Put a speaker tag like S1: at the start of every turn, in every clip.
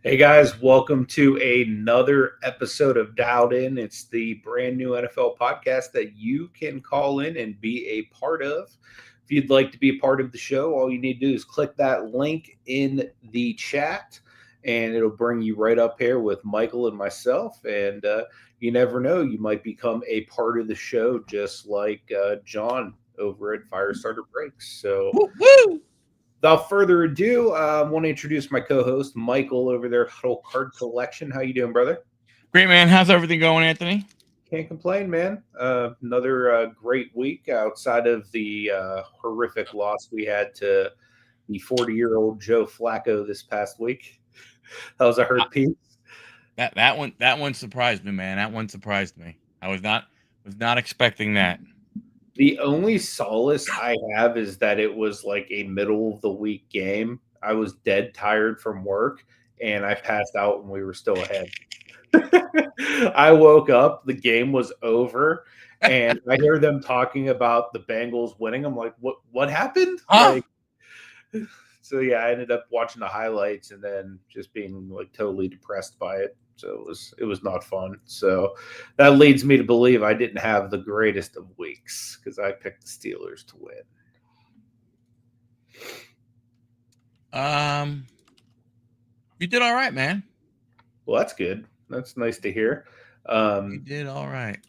S1: Hey guys, welcome to another episode of Dialed In. It's the brand new NFL podcast that you can call in and be a part of. If you'd like to be a part of the show, all you need to do is click that link in the chat and it'll bring you right up here with Michael and myself. And you never know, you might become a part of the show just like John over at Firestarter Breaks. So,
S2: Woo, woo.
S1: without further ado, I want to introduce my co-host Michael over there at Huddle Card Collection. How you doing, brother?
S2: Great, man. How's everything going, Anthony?
S1: Can't complain, man. Another great week outside of the horrific loss we had to the 40-year-old Joe Flacco this past week. That was a hurt piece.
S2: That one surprised me, man. That one surprised me. I was not expecting that.
S1: The only solace I have is that it was like a middle of the week game. I was dead tired from work and I passed out when we were still ahead. I woke up, the game was over, and I hear them talking about the Bengals winning. I'm like, what happened?
S2: Huh?
S1: Like, so yeah, I ended up watching the highlights and then just being like totally depressed by it. So it was not fun. So that leads me to believe I didn't have the greatest of weeks because I picked the Steelers to win.
S2: You did all right, man.
S1: Well, that's good. That's nice to hear.
S2: You did all right.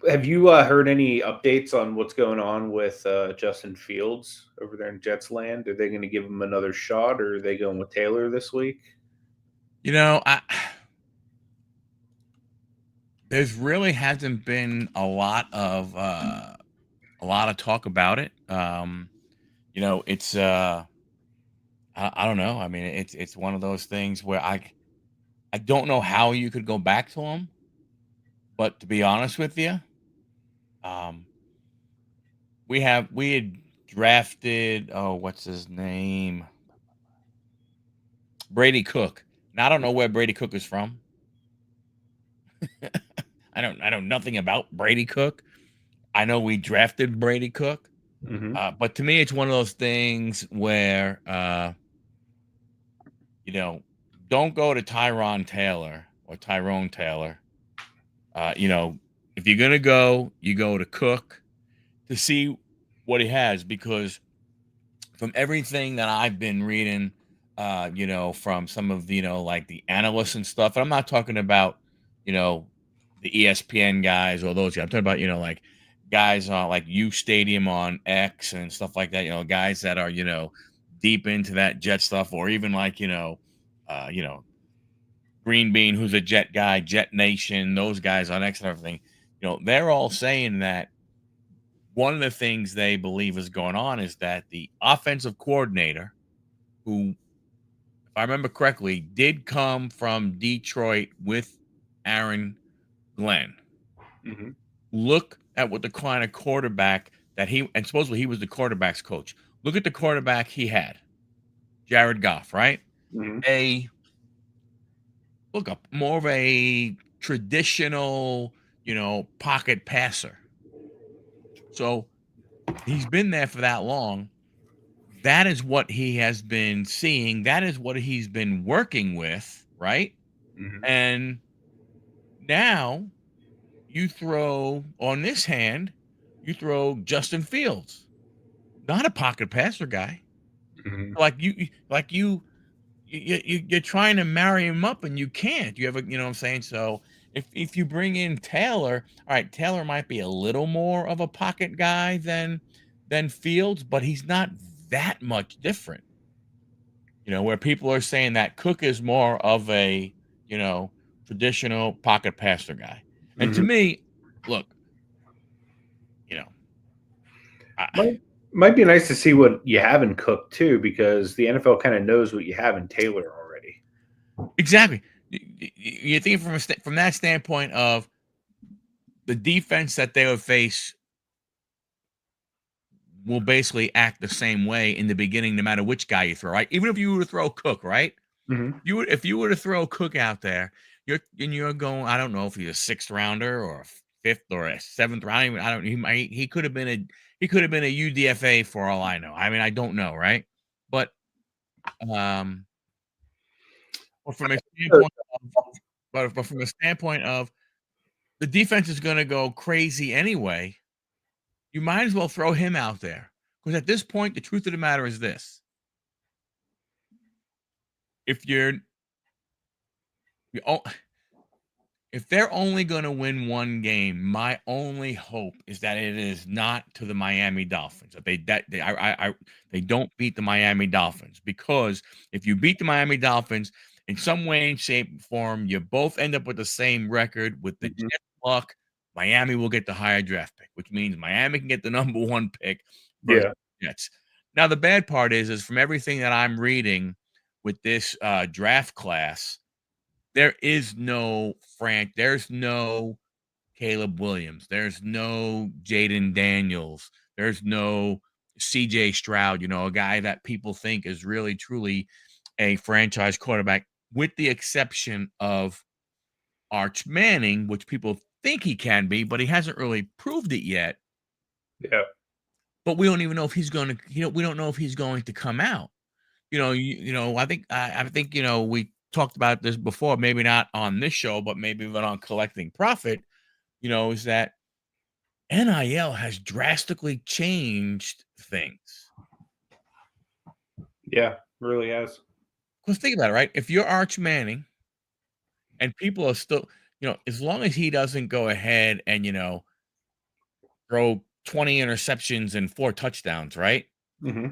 S1: Have you heard any updates on what's going on with Justin Fields over there in Jets land? Are they going to give him another shot, or are they going with Taylor this week?
S2: You know, there's really hasn't been a lot of talk about it. It's I don't know. I mean, it's one of those things where I don't know how you could go back to him, but to be honest with you, um, we had drafted, what's his name? Brady Cook. Now I don't know where Brady Cook is from. I know nothing about Brady Cook. I know we drafted Brady Cook,
S1: Mm-hmm.
S2: but to me, it's one of those things where you know, don't go to Tyrone Taylor. You know, if you're gonna go, you go to Cook to see what he has, because from everything that I've been reading, from some of the, like the analysts and stuff, and I'm not talking about, you know, the ESPN guys or those guys. I'm talking about, like guys on like U Stadium on X and stuff like that, guys that are, deep into that Jet stuff, or even like, uh, you know, Green Bean, who's a Jet guy, Jet Nation, those guys on X and everything, they're all saying that one of the things they believe is going on is that the offensive coordinator, who, if I remember correctly, did come from Detroit with Aaron Glenn,
S1: Mm-hmm.
S2: look at what the kind of quarterback that and supposedly he was the quarterback's coach. Look at the quarterback he had, Jared Goff, right?
S1: Mm-hmm.
S2: A look up more of a traditional, pocket passer. So he's been there for that long. That is what he has been seeing. That is what he's been working with, right?
S1: Mm-hmm.
S2: And now you throw on this hand, you throw Justin Fields, not a pocket passer guy.
S1: Mm-hmm.
S2: You're trying to marry him up and you can't. You have you know what I'm saying? So if you bring in Taylor, all right, Taylor might be a little more of a pocket guy than Fields, but he's not that much different. Where people are saying that Cook is more of a, you know, traditional pocket passer guy. And to
S1: Mm-hmm.
S2: me, look, you know, I,
S1: Might be nice to see what you have in Cook too, because the NFL kind of knows what you have in Taylor already.
S2: exactly. You think from that standpoint of the defense that they would face will basically act the same way in the beginning, no matter which guy you throw, right? Even if you were to throw Cook, right?
S1: Mm-hmm.
S2: If you were to throw Cook out there, you're going. I don't know if he's a sixth rounder or a fifth or a seventh round. I don't. He could have been a UDFA for all I know. I mean, I don't know, right? But But from a standpoint but from a standpoint of the defense is going to go crazy anyway, you might as well throw him out there. Because at this point, the truth of the matter is this: if you if they're only going to win one game, my only hope is that it is not to the Miami Dolphins. That they don't beat the Miami Dolphins, because if you beat the Miami Dolphins in some way, shape, form, you both end up with the same record. With the
S1: Mhm.
S2: Jets luck, Miami will get the higher draft pick, which means Miami can get the number one pick versus
S1: Yeah.
S2: the Jets. Now the bad part is from everything that I'm reading with this draft class, there's no Caleb Williams, there's no Jaden Daniels, there's no CJ Stroud, a guy that people think is really truly a franchise quarterback, with the exception of Arch Manning, which people think he can be, but he hasn't really proved it yet.
S1: Yeah.
S2: But we don't even know if he's going to, we don't know if he's going to come out. I think we talked about this before, maybe not on this show, but maybe even on Collecting Profit. Is that NIL has drastically changed things.
S1: Yeah. Really has.
S2: Because think about it, right? If you're Arch Manning and people are still, as long as he doesn't go ahead and throw 20 interceptions and 4 touchdowns, right?
S1: Hmm.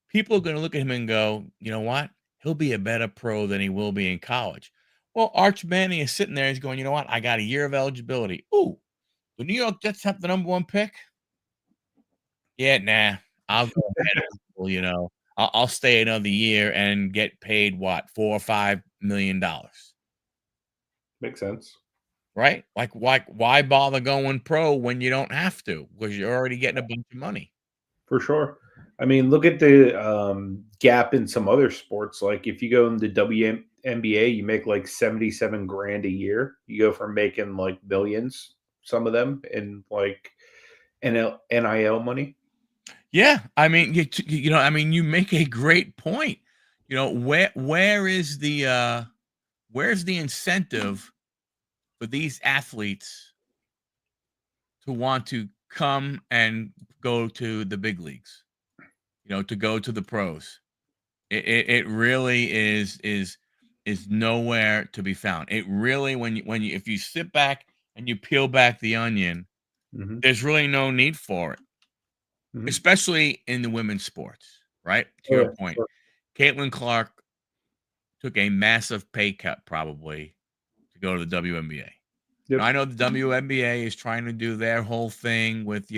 S2: People are going to look at him and go, you know what? He'll be a better pro than he will be in college. Well, Arch Manning is sitting there. He's going, you know what? I got a year of eligibility. Ooh, the New York Jets have the number one pick. Yeah, nah. I'll go ahead and, I'll stay another year and get paid what, $4 or $5 million,
S1: Makes sense.
S2: right? Like, why bother going pro when you don't have to? Because you're already getting a bunch of money.
S1: For sure. I mean, look at the gap in some other sports. Like if you go in the WNBA, you make like 77 grand a year. You go from making like billions, some of them, in like NIL money.
S2: Yeah, I mean, you make a great point. Where's the incentive for these athletes to want to come and go to the big leagues? To go to the pros. It really is nowhere to be found. It really, when you if you sit back and you peel back the onion,
S1: Hmm.
S2: there's really no need for it,
S1: Hmm.
S2: especially in the women's sports. Right, to
S1: Oh,
S2: your
S1: yeah,
S2: point,
S1: sure.
S2: Caitlin Clark took a massive pay cut probably to go to the WNBA. Now,
S1: Yep.
S2: I know the WNBA is trying to do their whole thing with,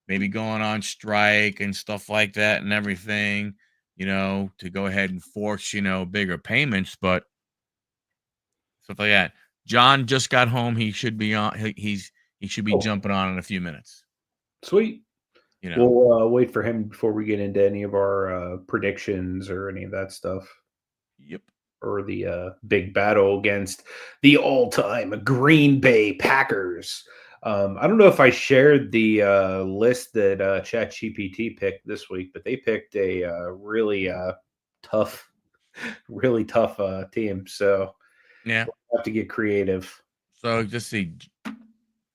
S2: maybe going on strike and stuff like that and everything, to go ahead and force, bigger payments, but stuff like that. John just got home. He should be on. He should be
S1: Oh,
S2: jumping on in a few minutes.
S1: sweet.
S2: You know.
S1: We'll wait for him before we get into any of our predictions or any of that stuff,
S2: Yep.
S1: or the big battle against the all-time Green Bay Packers. I don't know if I shared the list that ChatGPT picked this week, but they picked a really tough, really tough team. So
S2: Yeah.
S1: we'll have to get creative.
S2: So just see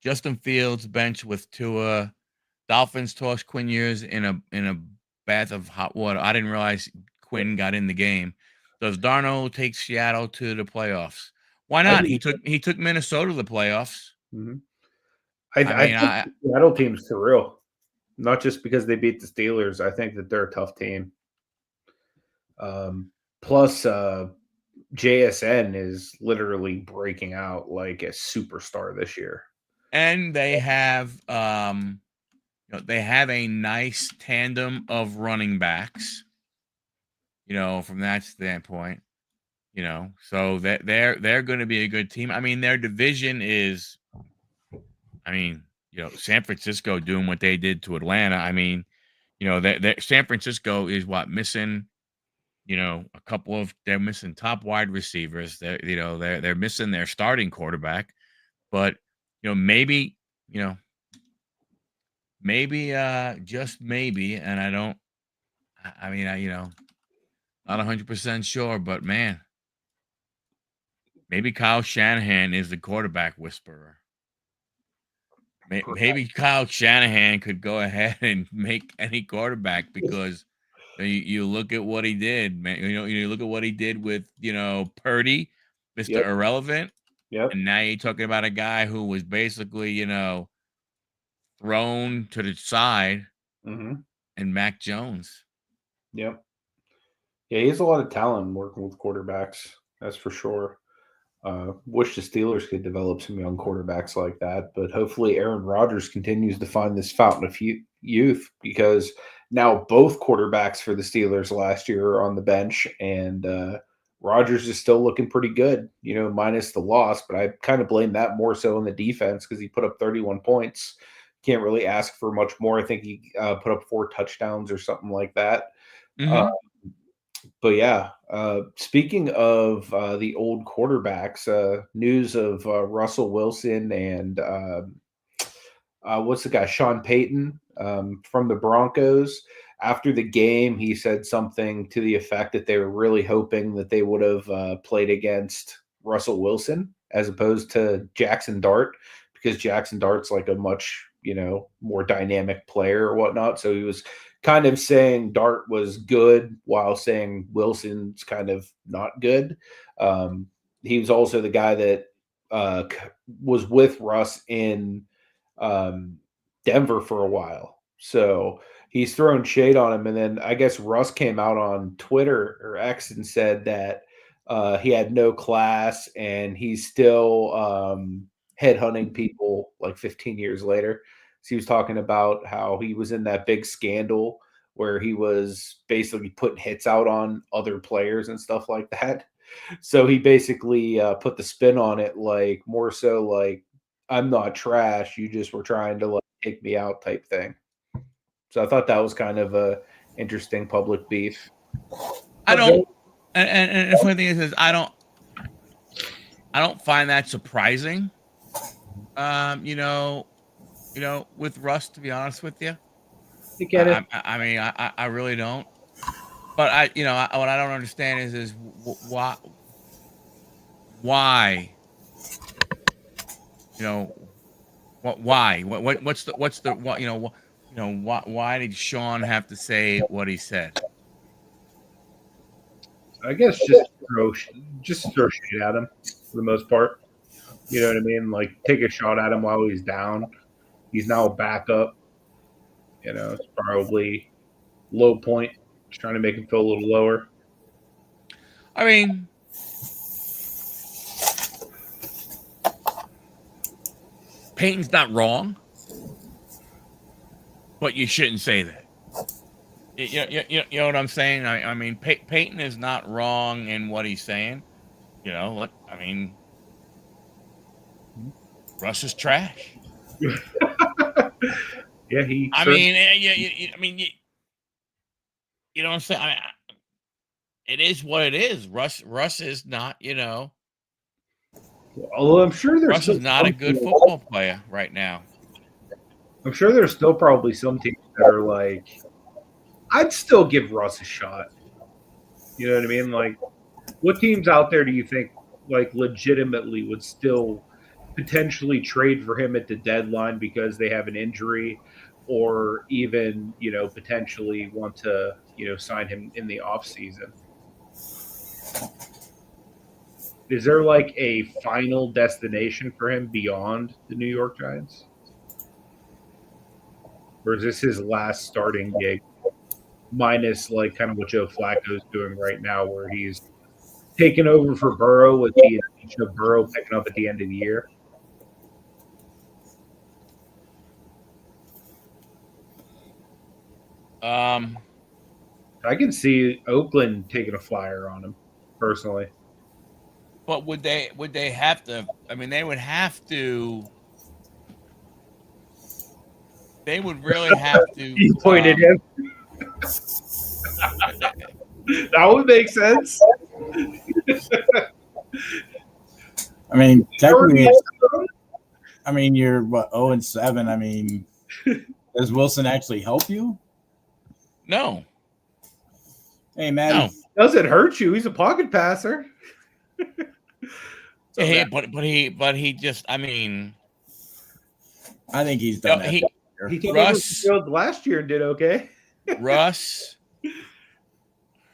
S2: Justin Fields bench with Tua. Dolphins toss Quinn Ewers in a bath of hot water. I didn't realize Quinn got in the game. Does Darnold take Seattle to the playoffs? Why
S1: I
S2: not?
S1: think.
S2: He took Minnesota to the playoffs.
S1: Mhm.
S2: I
S1: I
S2: mean,
S1: think the Seattle team's surreal. Not just because they beat the Steelers. I think that they're a tough team. Plus, JSN is literally breaking out like a superstar this year.
S2: and they have a nice tandem of running backs. From that standpoint, so that they're going to be a good team. I mean, their division is. I mean, San Francisco doing what they did to Atlanta. I mean, that San Francisco is what missing. They're missing top wide receivers. They're missing their starting quarterback, but maybe you know maybe just maybe, and I don't. I mean, Not 100% sure, but man, maybe Kyle Shanahan is the quarterback whisperer. Maybe Kyle Shanahan could go ahead and make any quarterback because you look at what he did, man. You look at what he did with Purdy, Mr.
S1: Yep.
S2: Irrelevant,
S1: Yep.
S2: and now you're talking about a guy who was basically thrown to the side,
S1: Mm-hmm.
S2: and Mac Jones.
S1: Yep. Yeah, he has a lot of talent working with quarterbacks. That's for sure. Wish the Steelers could develop some young quarterbacks like that, but hopefully Aaron Rodgers continues to find this fountain of youth because now both quarterbacks for the Steelers last year are on the bench, and Rodgers is still looking pretty good, minus the loss. But I kind of blame that more so on the defense because he put up 31 points. Can't really ask for much more. I think he put up 4 touchdowns or something like that.
S2: Mm-hmm.
S1: But yeah, speaking of the old quarterbacks, news of Russell Wilson and what's the guy, Sean Payton from the Broncos. After the game, he said something to the effect that they were really hoping that they would have played against Russell Wilson as opposed to Jackson Dart because Jackson Dart's like a much more dynamic player or whatnot. So he was kind of saying Dart was good while saying Wilson's kind of not good. He was also the guy that was with Russ in Denver for a while. So he's throwing shade on him. And then I guess Russ came out on Twitter or X and said that he had no class and he's still headhunting people like 15 years later. So he was talking about how he was in that big scandal where he was basically putting hits out on other players and stuff like that. So he basically put the spin on it, like more so like I'm not trash. You just were trying to like take me out type thing. So I thought that was kind of a interesting public beef.
S2: I don't, and the funny thing is I don't find that surprising. With Russ, to be honest with you,
S1: You get it?
S2: I mean, I really don't. But what I don't understand is why, why, why, what's the why did Sean have to say what he said?
S1: I guess just throw shit at him for the most part. You know what I mean? Like take a shot at him while he's down. He's now a backup. It's probably low point. Just trying to make him feel a little lower.
S2: I mean, Peyton's not wrong, but you shouldn't say that. You know what I'm saying? I mean, Peyton is not wrong in what he's saying. Look, I mean, Russ is trash.
S1: Yeah, he.
S2: I mean, you know what I'm saying? It is what it is. Russ is not,
S1: Although I'm sure there's
S2: Russ is not a good football player right now.
S1: I'm sure there's still probably some teams that are like, I'd still give Russ a shot. You know what I mean? Like, what teams out there do you think like legitimately would still potentially trade for him at the deadline because they have an injury, or even potentially want to sign him in the off season? Is there like a final destination for him beyond the New York Giants? Or is this his last starting gig, minus like kind of what Joe Flacco's doing right now, where he's taking over for Burrow with the intention of Burrow picking up at the end of the year? I can see Oakland taking a flyer on him, personally.
S2: But would they have to? I mean, they would have to. They would really have to.
S1: He pointed him. That would make sense.
S3: I mean, technically, you're what 0-7. I mean, does Wilson actually help you?
S2: No.
S3: Hey, Maddie.
S1: Doesn't hurt you. He's a pocket passer.
S2: Yeah, but he just, I mean,
S3: I think he's done that.
S1: He took over the field last year and did okay.
S2: Russ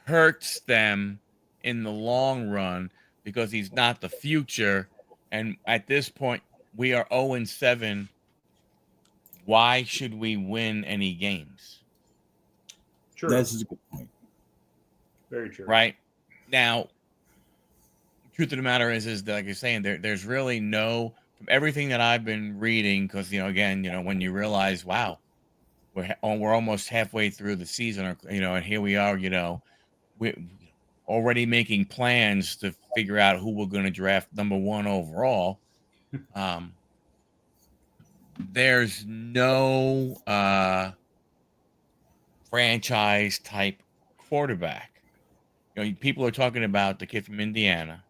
S2: hurts them in the long run because he's not the future. And at this point, we are 0-7. Why should we win any games?
S1: True.
S3: That's a good point.
S1: Very true.
S2: Right now, the truth of the matter is that, like you're saying, there's really no, from everything that I've been reading, because again, when you realize, wow, we're almost halfway through the season, or and here we are, we're already making plans to figure out who we're going to draft number 1 overall. There's no franchise type quarterback. People are talking about the kid from Indiana.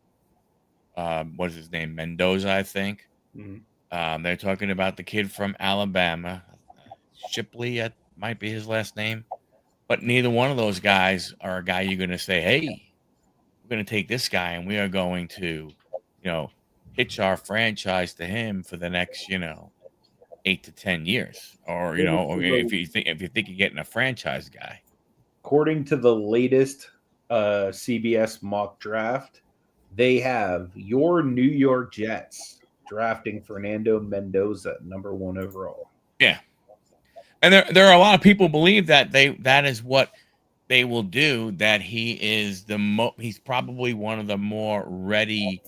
S2: What is his name? Mendoza, I think.
S1: Mm-hmm.
S2: They're talking about the kid from Alabama. Shipley, that might be his last name. But neither one of those guys are a guy you're going to say, hey, we're going to take this guy and we are going to, hitch our franchise to him for the next, 8 to 10 years. Or, or if you think you're getting a franchise guy.
S1: According to the latest CBS mock draft, they have your New York Jets drafting Fernando Mendoza, number 1 overall.
S2: Yeah. And there are a lot of people believe that that is what they will do, that he is he's probably one of the more ready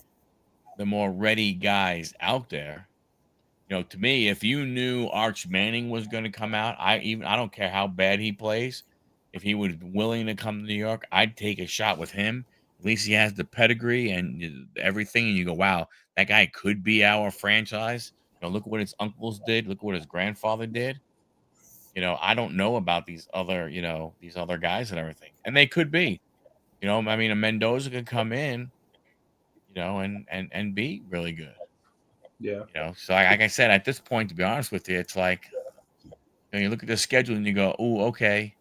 S2: guys out there. To me, if you knew Arch Manning was going to come out, I don't care how bad he plays. If he was willing to come to New York, I'd take a shot with him. At least he has the pedigree and everything. And you go, wow, that guy could be our franchise. Look what his uncles did. Look what his grandfather did. I don't know about these other guys and everything. And they could be, I mean, a Mendoza could come in, and be really good.
S1: Yeah.
S2: So like I said, at this point, to be honest with you, it's like, you look at the schedule and you go, oh, okay.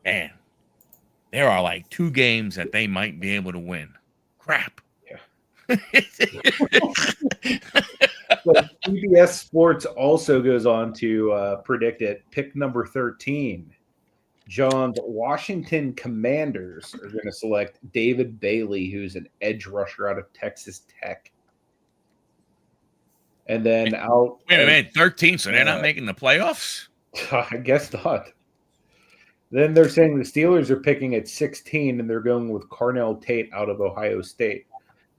S2: Man, there are like 2 games that they might be able to win. Crap.
S1: Yeah. But CBS Sports also goes on to predict it. Pick number 13. John's Washington Commanders are going to select David Bailey, who's an edge rusher out of Texas Tech. And then out.
S2: Wait a minute, 13, so they're not making the playoffs?
S1: I guess not. Then they're saying the Steelers are picking at 16, and they're going with Carnell Tate out of Ohio State,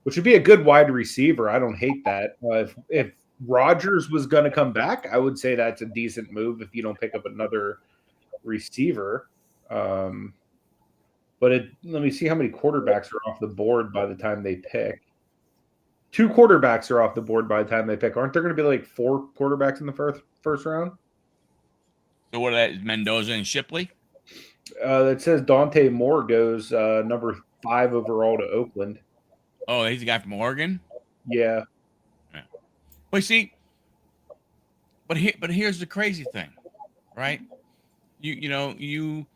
S1: which would be a good wide receiver. I don't hate that. If Rodgers was going to come back, I would say that's a decent move if you don't pick up another receiver. But let me see how many quarterbacks are off the board by the time they pick. 2 quarterbacks are off the board by the time they pick. Aren't there going to be like 4 quarterbacks in the first round?
S2: So what is Mendoza and Shipley?
S1: It says Dante Moore goes number 5 overall to Oakland.
S2: Oh, he's a guy from Oregon?
S1: Yeah.
S2: Well, see, but here's the crazy thing, right?
S1: Ty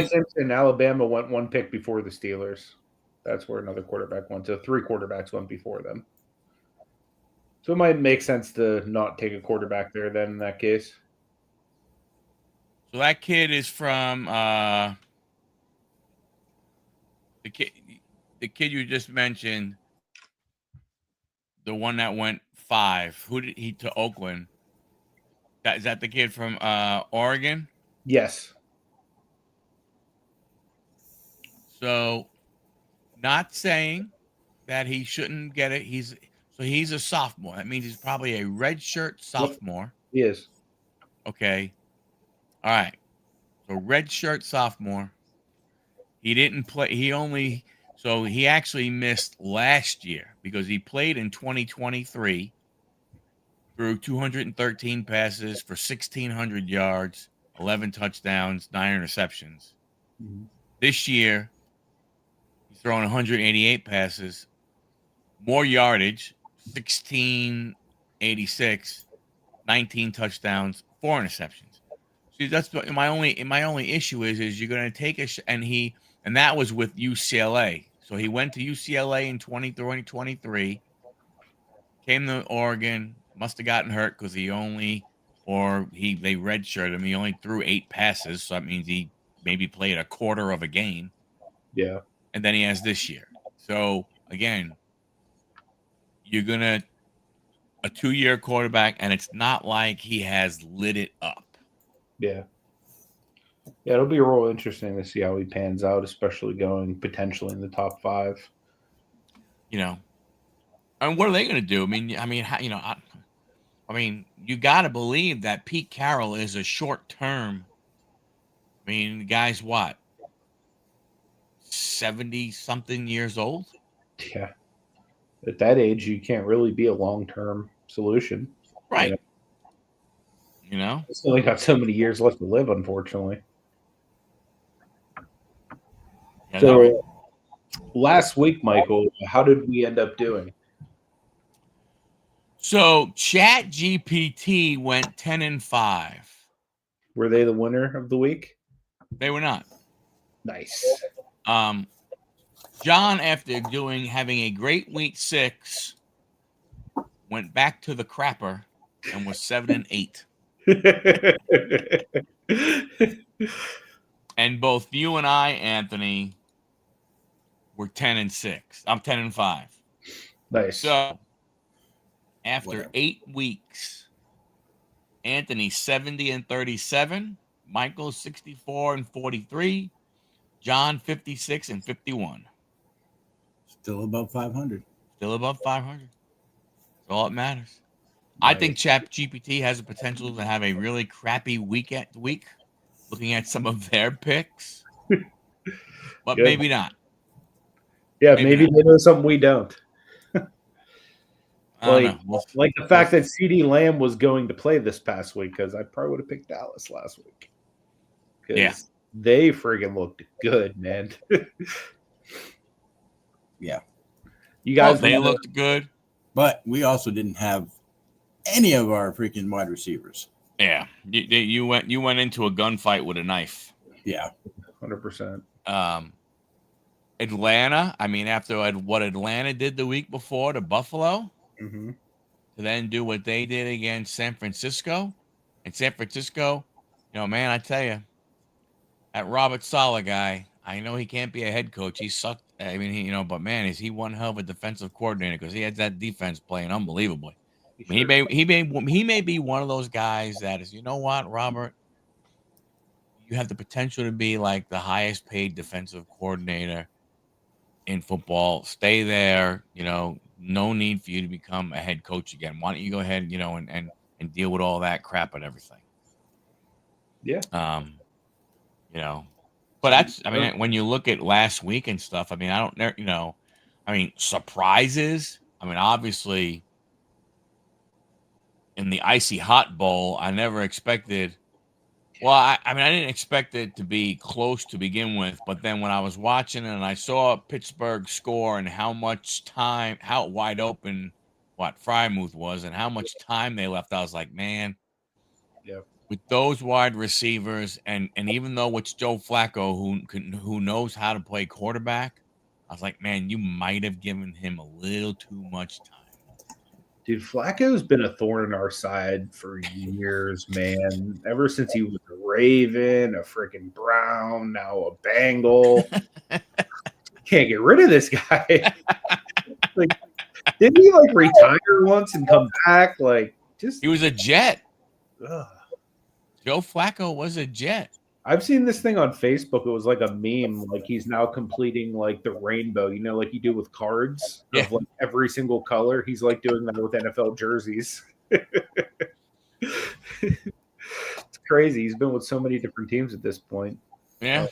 S1: Simpson, Alabama went 1 pick before the Steelers. That's where another quarterback went. So 3 quarterbacks went before them. So it might make sense to not take a quarterback there then in that case.
S2: So that kid is from the kid you just mentioned, the one that went 5. Who did he to Oakland? Is that the kid from Oregon?
S1: Yes.
S2: So, not saying that he shouldn't get it. He's a sophomore. That means he's probably a redshirt sophomore.
S1: He is.
S2: Okay. All right. So redshirt sophomore. He didn't play. He actually missed last year because he played in 2023. Threw 213 passes for 1,600 yards, 11 touchdowns, 9 interceptions.
S1: Mm-hmm.
S2: This year, he's thrown 188 passes, more yardage, 1,686, 19 touchdowns, 4 interceptions. See, that's my only issue is you're going to take and that was with UCLA. So he went to UCLA in 2023, came to Oregon, must have gotten hurt because they redshirted him. He only threw 8 passes, so that means he maybe played a quarter of a game.
S1: Yeah.
S2: And then he has this year. So again, you're gonna a 2-year quarterback, and it's not like he has lit it up.
S1: Yeah. Yeah, it'll be real interesting to see how he pans out, especially going potentially in the top 5.
S2: You know, and what are they going to do? I mean, you got to believe that Pete Carroll is a short term. I mean, the guy's what, 70 something years old?
S1: Yeah. At that age, you can't really be a long-term solution.
S2: Right. You know?
S1: It's only got so many years left to live, unfortunately.
S2: Yeah,
S1: so last week, Michael, how did we end up doing?
S2: So ChatGPT went 10-5.
S1: Were they the winner of the week?
S2: They were not.
S1: Nice.
S2: John, after having a great week 6, went back to the crapper and was 7-8. And both you and I, Anthony, were 10-6. I'm 10-5.
S1: Nice.
S2: So after 8 weeks, Anthony 70-37, Michael 64-43, John 56-51.
S3: Still above 500.
S2: Still above 500. That's all that matters. Nice. I think ChatGPT has the potential to have a really crappy week, looking at some of their picks, but
S1: Good.
S2: maybe not.
S1: Yeah, maybe they know something we don't. Like the fact that CeeDee Lamb was going to play this past week, because I probably would have picked Dallas last week.
S2: Yeah.
S1: They friggin' looked good, man.
S3: Yeah.
S1: You guys,
S2: they looked good.
S3: But we also didn't have any of our freaking wide receivers.
S2: Yeah. You went into a gunfight with a knife.
S3: Yeah.
S1: 100%.
S2: Atlanta, I mean, after what Atlanta did the week before to Buffalo,
S1: to
S2: then do what they did against San Francisco. And San Francisco, man, I tell you, that Robert Saleh guy, I know he can't be a head coach. He sucked. I mean, but man, is he one hell of a defensive coordinator, because he had that defense playing unbelievably. I mean, he may be one of those guys that is, you know what, Robert, you have the potential to be like the highest paid defensive coordinator in football. Stay there. No need for you to become a head coach again. Why don't you go ahead, and deal with all that crap and everything?
S1: Yeah.
S2: But that's, I mean, when you look at last week and stuff, I mean, I don't, surprises. I mean, obviously, in the Icy Hot Bowl, I never expected. Well, I didn't expect it to be close to begin with, but then when I was watching it and I saw Pittsburgh score and how wide open Frymouth was and how much time they left, I was like, man, with those wide receivers, and even though it's Joe Flacco who knows how to play quarterback, I was like, man, you might have given him a little too much time.
S1: Dude, Flacco's been a thorn in our side for years, man. Ever since he was a Raven, a freaking Brown, now a Bengal. Can't get rid of this guy. Like, didn't he retire once and come back?
S2: He was a Jet.
S1: Ugh.
S2: Joe Flacco was a Jet.
S1: I've seen this thing on Facebook. It was like a meme. Like, he's now completing the rainbow, like you do with cards of every single color. He's doing that with NFL jerseys. It's crazy. He's been with so many different teams at this point.
S2: Yeah.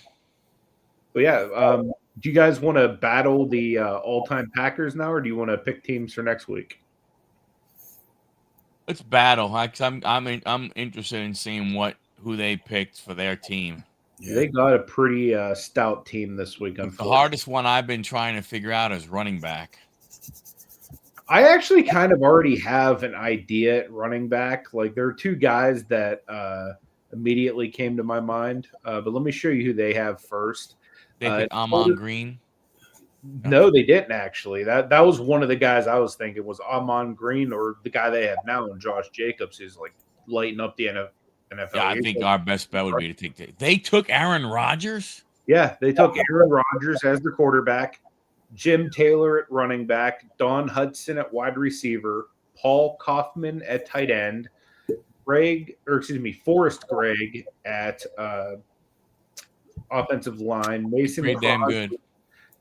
S1: But yeah, do you guys want to battle the all-time Packers now, or do you want to pick teams for next week?
S2: Let's battle. I'm interested in seeing who they picked for their team.
S1: Yeah. They got a pretty stout team this week.
S2: The hardest one I've been trying to figure out is running back.
S1: I actually kind of already have an idea at running back. There are two guys that immediately came to my mind. But let me show you who they have first.
S2: They picked Amon Green.
S1: No, they didn't actually. That was one of the guys I was thinking was Amon Green or the guy they have now, Josh Jacobs, who's like lighting up the NFL.
S2: Yeah, I think our best bet would be to take. They took Aaron Rodgers.
S1: Yeah, they took Aaron Rodgers as the quarterback, Jim Taylor at running back, Don Hudson at wide receiver, Paul Kaufman at tight end, Forrest Gregg at offensive line, Mason
S2: Pretty damn good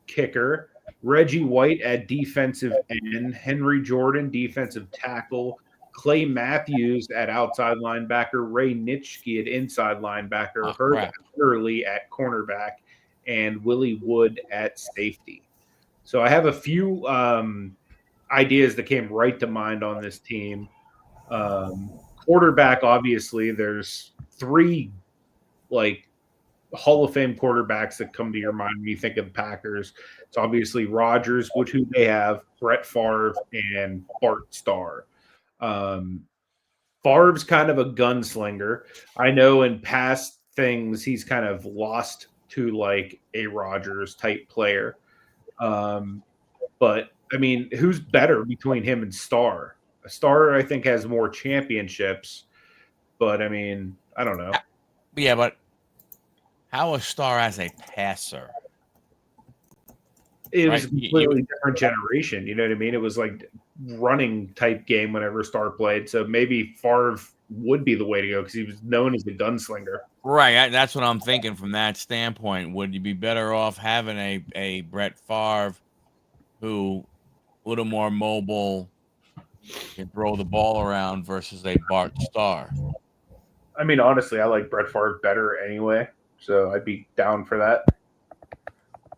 S1: kicker, Reggie White at defensive end, Henry Jordan defensive tackle, Clay Matthews at outside linebacker, Ray Nitschke at inside linebacker, Herb Hurley at cornerback, and Willie Wood at safety. So I have a few ideas that came right to mind on this team. Quarterback, obviously, there's 3 like Hall of Fame quarterbacks that come to your mind when you think of the Packers. It's obviously Rodgers, who they have, Brett Favre, and Bart Starr. Favre's kind of a gunslinger. I know in past things he's kind of lost to like a Rodgers type player. But I mean, who's better between him and Starr? Starr, I think, has more championships, but I mean, I don't know.
S2: Yeah, but how a Starr as a passer?
S1: It was a completely different generation. You know what I mean? It was like running type game whenever Starr played. So maybe Favre would be the way to go because he was known as the gunslinger.
S2: Right. That's what I'm thinking from that standpoint. Would you be better off having a Brett Favre who a little more mobile, can throw the ball around versus a Bart Starr?
S1: I mean, honestly, I like Brett Favre better anyway, so I'd be down for that.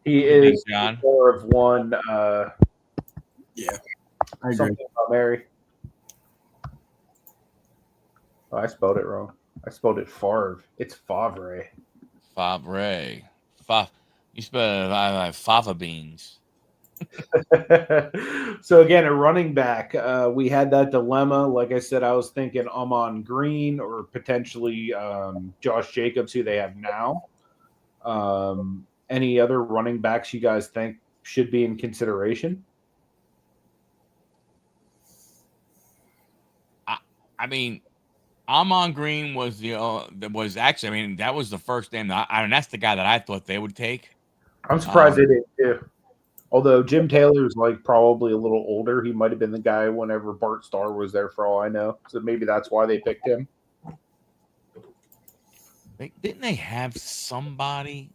S1: He is more of one.
S3: Yeah,
S1: I agree. Something about Mary. Oh, I spelled it wrong. I spelled it Favre. It's Favre.
S2: Favre. You spell it like fava beans.
S1: So again, a running back, we had that dilemma. Like I said, I was thinking Amon Green or potentially Josh Jacobs, who they have now. Any other running backs you guys think should be in consideration?
S2: I mean, Amon Green was actually. I mean, that was the first name. That's the guy that I thought they would take.
S1: I'm surprised they didn't too. Although Jim Taylor's like probably a little older, he might have been the guy whenever Bart Starr was there, for all I know. So maybe that's why they picked him.
S2: Didn't they have somebody?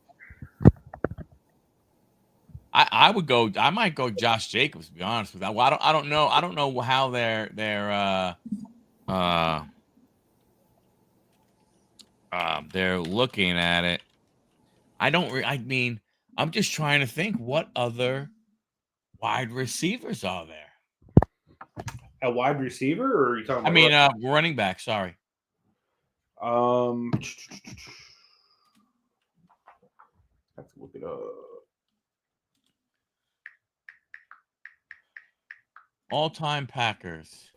S2: I would go. I might go Josh Jacobs. To be honest with you, well, I don't know. I don't know how they're looking at it. I mean, I'm just trying to think what other wide receivers are there.
S1: A wide receiver, or are you talking
S2: about? Running back. Sorry.
S1: Let's look it up.
S2: All-time Packers.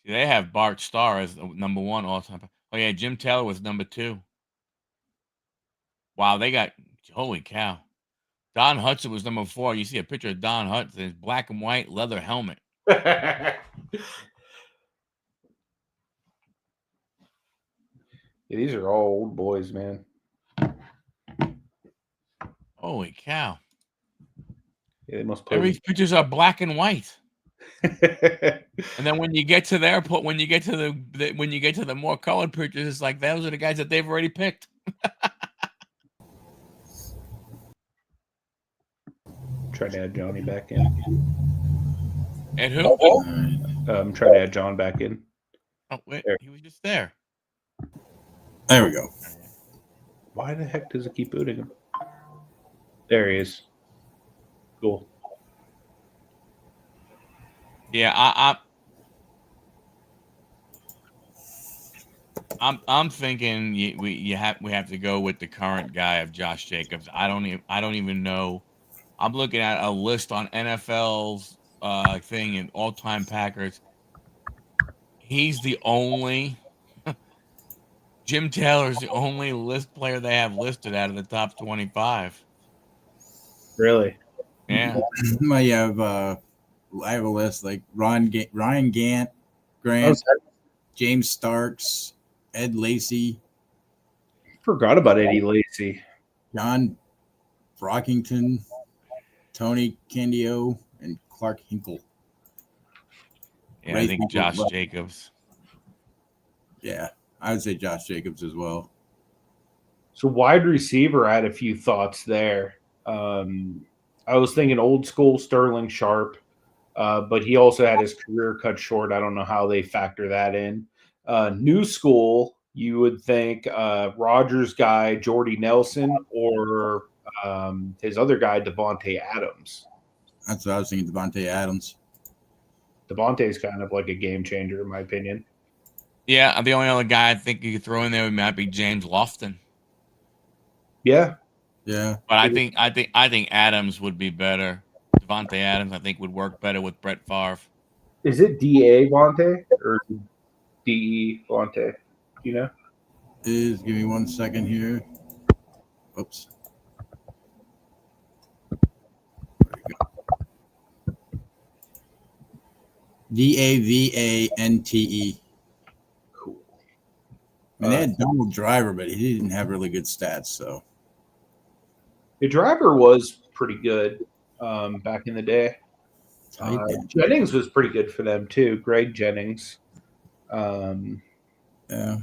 S2: See, they have Bart Starr as number 1 all-time. Oh yeah, Jim Taylor was number 2. Wow, they got holy cow. Don Hudson was number 4. You see a picture of Don Hudson, his black and white leather helmet.
S1: Yeah, these are all old boys, man.
S2: Holy cow.
S1: Yeah, they must play.
S2: Every pictures are black and white. And then when you get to the airport, when you get to the more colored pictures, it's like those are the guys that they've already picked.
S1: Trying to add Johnny back in.
S2: And who?
S1: I'm trying to add John back in.
S2: Oh wait, he was just there.
S3: There we go.
S1: Why the heck does it keep booting him? There he is. Cool.
S2: Yeah, I'm thinking we have to go with the current guy of Josh Jacobs. I don't even know. I'm looking at a list on NFL's thing in all-time Packers. He's the only Jim Taylor's the only list player they have listed out of the top 25.
S1: Really?
S2: Yeah.
S3: I have a list like Ryan Grant,
S1: I
S3: James Starks, Ed Lacy,
S1: forgot about Eddie Lacy.
S3: John Brockington, Tony Candio, and Clark Hinkle.
S2: Yeah, I think Josh Jacobs.
S3: Yeah, I would say Josh Jacobs as well.
S1: So wide receiver, I had a few thoughts there. I was thinking old school Sterling Sharp, but he also had his career cut short. I don't know how they factor that in. New school, you would think Rogers guy Jordy Nelson or his other guy Devontae Adams.
S3: That's what I was thinking, Devontae Adams.
S1: Devontae's kind of like a game changer, in my opinion.
S2: Yeah, the only other guy I think you could throw in there might be James Lofton.
S1: Yeah.
S3: Yeah.
S2: But I think Adams would be better. Devontae Adams, I think, would work better with Brett Favre.
S1: Is it DA Vontae or DE Vontae? You know?
S3: Give me 1 second here. Oops. Davante.
S1: Cool.
S3: And they had Donald Driver, but he didn't have really good stats. So
S1: the driver was pretty good back in the day. Jennings was pretty good for them too. Greg Jennings.
S3: Yeah.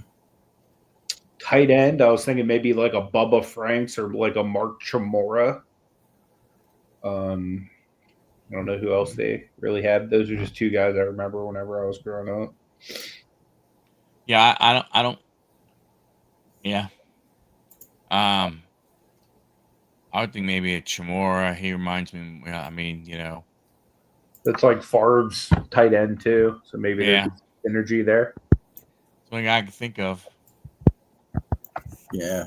S1: Tight end, I was thinking maybe like a Bubba Franks or like a Mark Chamora. I don't know who else they really had. Those are just two guys I remember whenever I was growing up.
S2: Yeah, I don't. Yeah. I would think maybe a Chamora. He reminds me. I mean, you know,
S1: that's like Favre's tight end too. So maybe there's energy there.
S2: Something I can think of.
S3: Yeah.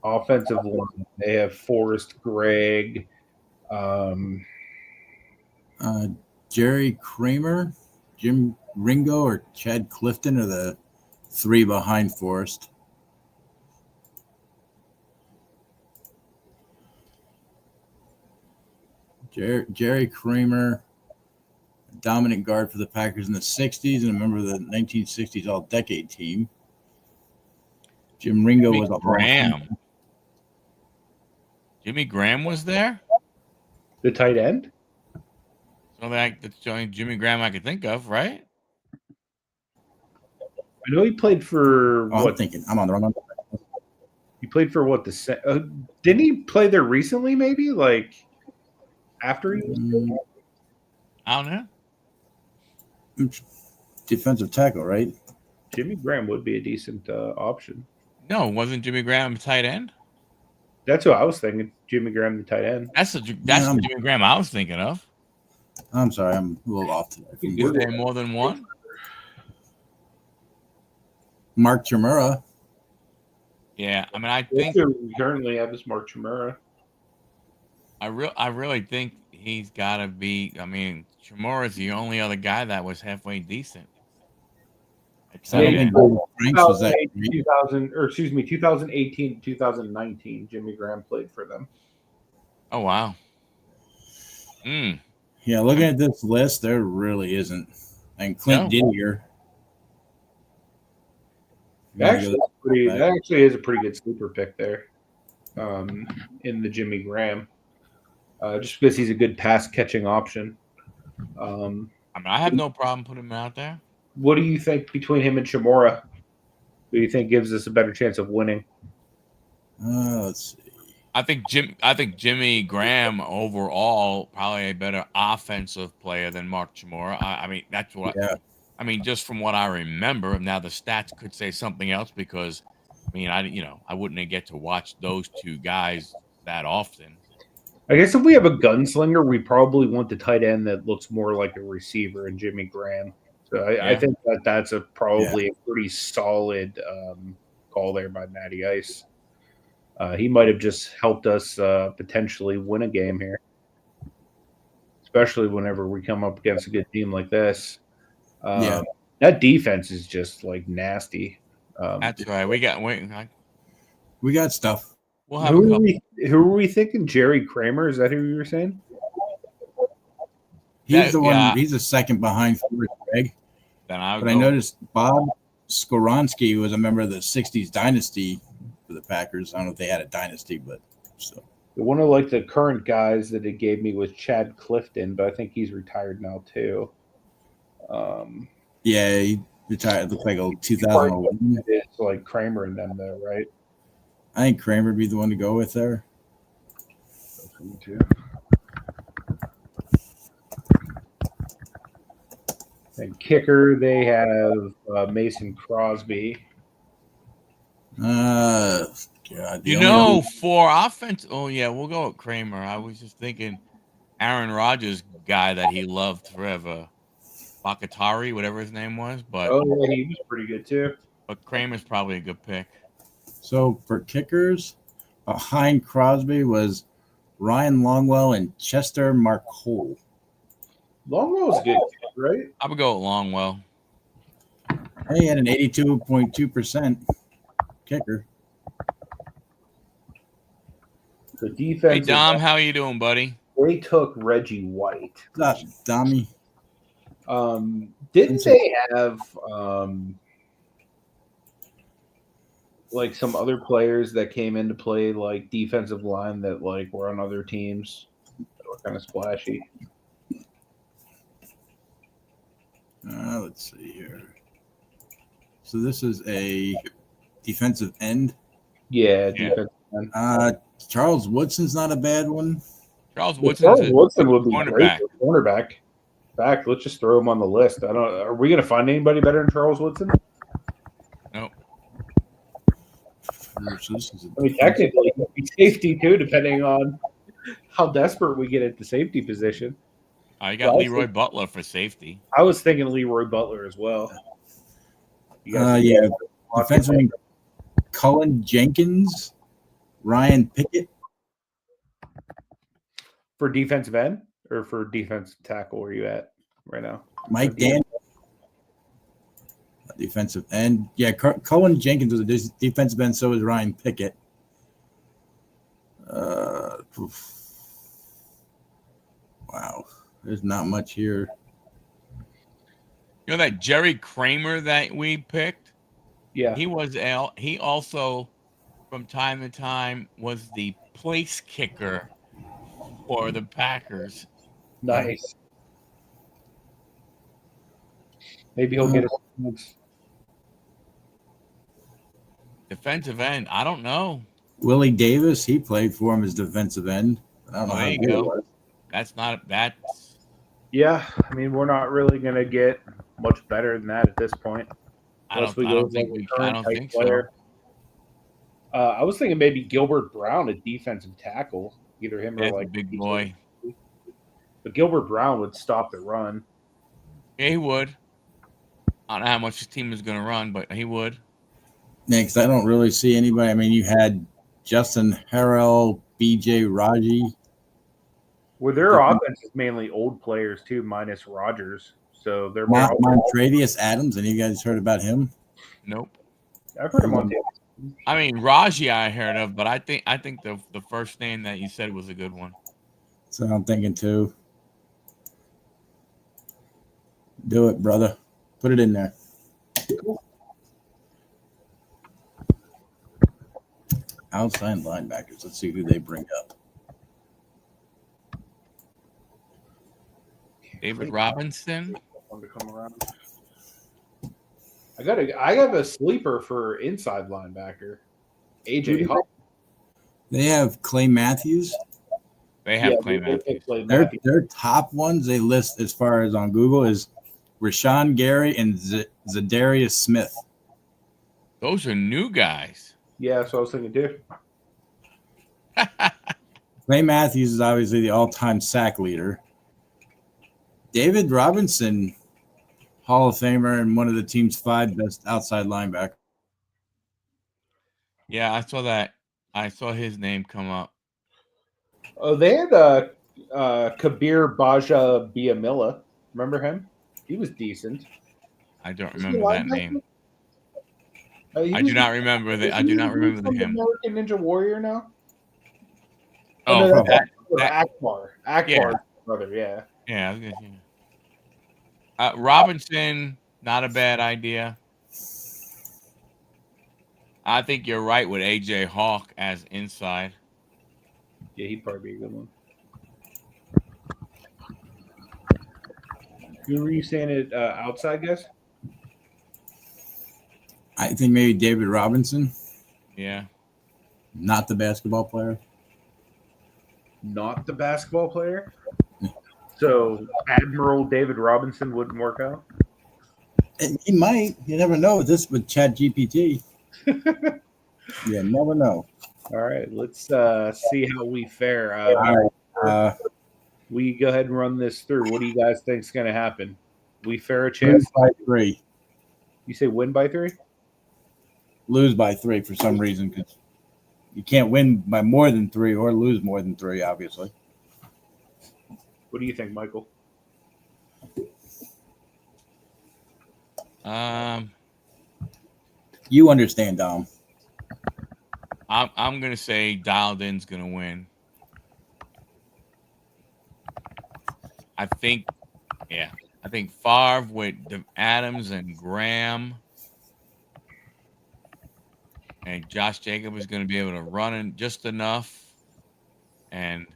S1: Offensive line, they have Forrest Gregg,
S3: Jerry Kramer, Jim Ringo, or Chad Clifton are the three behind Forrest. Jerry Kramer, dominant guard for the Packers in the 60s and a member of the 1960s All-Decade team. Jim Ringo was a
S2: Graham. Jimmy Graham was there?
S1: The tight end?
S2: So that's the only Jimmy Graham I could think of, right?
S1: I know he played for
S3: what? I'm on the wrong one.
S1: He played for what? Didn't he play there recently, maybe? Like after he was
S2: I don't know.
S3: Defensive tackle, right?
S1: Jimmy Graham would be a decent option.
S2: No, wasn't Jimmy Graham a tight end?
S1: That's what I was thinking. Jimmy Graham, the tight end.
S2: That's the Jimmy Graham I was thinking of.
S3: I'm sorry, I'm a little off today.
S2: Were there more than one?
S3: Mark Chamura.
S2: Yeah, I mean, I think
S1: we currently have is Mark Chamura.
S2: I really think he's got to be. I mean, Chamura is the only other guy that was halfway decent.
S1: Yeah, 2018 to 2019, Jimmy Graham played for them.
S2: Oh, wow.
S3: Yeah, looking at this list, there really isn't. And Clint Didier.
S1: That actually is a pretty good sleeper pick there in the Jimmy Graham. Just because he's a good pass-catching option.
S2: I mean, I have no problem putting him out there.
S1: What do you think between him and Chamora? Who do you think gives us a better chance of winning?
S3: Let's see.
S2: I think Jimmy Graham overall probably a better offensive player than Mark Chamora. I mean, that's what.
S3: Yeah.
S2: I mean, just from what I remember. Now the stats could say something else because, I mean, I wouldn't get to watch those two guys that often.
S1: I guess if we have a gunslinger, we probably want the tight end that looks more like a receiver in Jimmy Graham. So I think that's probably a pretty solid call there by Matty Ice. He might have just helped us potentially win a game here, especially whenever we come up against a good team like this.
S3: Yeah.
S1: That defense is just like nasty.
S2: That's right. We got
S3: We got stuff.
S2: we'll have a couple.
S1: Who are we thinking? Jerry Kramer? Is that who you were saying?
S3: He's the one. He's the second behind Forrest Gregg.
S2: Then
S3: But I noticed Bob Skoronski was a member of the '60s dynasty for the Packers. I don't know if they had a dynasty, but so.
S1: One of like the current guys that it gave me was Chad Clifton, but I think he's retired now too.
S3: Yeah, he retired. It looks like 2011.
S1: It's like Kramer and them though, right?
S3: I think Kramer would be the one to go with there.
S1: And kicker, they have Mason Crosby.
S3: God,
S2: for offense. Oh yeah, we'll go with Kramer. I was just thinking Aaron Rodgers guy that he loved forever, Bakatari, whatever his name was. But
S1: yeah, he was pretty good too.
S2: But Kramer's probably a good pick.
S3: So for kickers, behind Crosby was Ryan Longwell and Chester Marcole.
S1: Longwell's good, right?
S2: I would go with Longwell.
S3: He had an 82.2% kicker.
S1: The defense.
S2: Hey Dom, how you doing, buddy?
S1: They took Reggie White.
S3: What's up, Dommy?
S1: Didn't they have like some other players that came into play, like defensive line that like were on other teams that were kind of splashy?
S3: Let's see here. So this is a defensive end.
S1: Yeah, defensive end.
S3: Charles Woodson's not a bad one.
S2: Charles Woodson
S1: would be great for cornerback. Back, let's just throw him on the list. Are we going to find anybody better than Charles Woodson?
S2: No.
S1: I mean, technically, he'd be safety too, depending on how desperate we get at the safety position.
S2: I got Leroy Butler for safety.
S1: I was thinking Leroy Butler as well.
S3: Yeah. Defenseman Cullen Jenkins, Ryan Pickett.
S1: For defensive end or for defensive tackle, where are you at right now?
S3: Mike Daniel. Defensive end. Yeah, Cullen Jenkins was a defensive end, so was Ryan Pickett. Wow. There's not much here.
S2: You know that Jerry Kramer that we picked?
S1: Yeah.
S2: He also, from time to time, was the place kicker for the Packers.
S1: Nice. Maybe he'll get a
S2: defensive end. I don't know.
S3: Willie Davis, he played for him as defensive end. I don't know
S2: there you go. That's.
S3: Yeah,
S1: I mean, we're not really going to get much better than that at this point.
S2: I don't think so.
S1: I was thinking maybe Gilbert Brown at defensive tackle, either him or like
S2: big boy.
S1: But Gilbert Brown would stop the run.
S2: Yeah, he would. I don't know how much his team is going to run, but he would.
S3: Next, I don't really see anybody. I mean, you had Justin Harrell, B.J. Raji.
S1: Well, their offense is mainly old players too, minus Rodgers. So they're
S3: Montravius Adams. Any of you guys heard about him?
S2: Nope.
S1: I've heard of Montravius.
S2: I mean, Raji I heard of, but I think the first name that you said was a good one.
S3: So I'm thinking too. Do it, brother. Put it in there. Outside linebackers. Let's see who they bring up.
S2: David Robinson.
S1: I got a sleeper for inside linebacker. AJ Huddle.
S3: They have Clay Matthews.
S2: They have Clay Matthews.
S3: Their top ones they list as far as on Google is Rashawn Gary and Zadarius Smith.
S2: Those are new guys.
S1: Yeah, that's what I was thinking too.
S3: Clay Matthews is obviously the all-time sack leader. David Robinson, Hall of Famer and one of the team's 5 best outside linebackers.
S2: Yeah, I saw that. I saw his name come up.
S1: Oh, they had Kabir Baja Biamila. Remember him? He was decent.
S2: I don't
S1: Is he
S2: remember that name. I do not remember the him.
S1: American Ninja Warrior now.
S2: Oh,
S1: no, that's
S2: that
S1: Akbar. Akbar's brother, yeah.
S2: Yeah, I was gonna say. Robinson, not a bad idea. I think you're right with AJ Hawk as inside.
S1: Yeah, he'd probably be a good one. Who were you saying it outside, guys?
S3: I think maybe David Robinson.
S2: Yeah.
S3: Not the basketball player.
S1: Not the basketball player? So Admiral David Robinson wouldn't work out?
S3: And he might. You never know with this with ChatGPT. You never know.
S1: All right, let's see how we fare. We go ahead and run this through. What do you guys think is going to happen? We fare a chance?
S3: Lose by 3.
S1: You say win by 3?
S3: Lose by 3 for some reason, because you can't win by more than 3 or lose more than 3, obviously.
S1: What do you think, Michael?
S3: You understand, Dom.
S2: I'm gonna say Dialed In's gonna win. I think Favre with Adams and Graham and Josh Jacobs is going to be able to run in just enough, and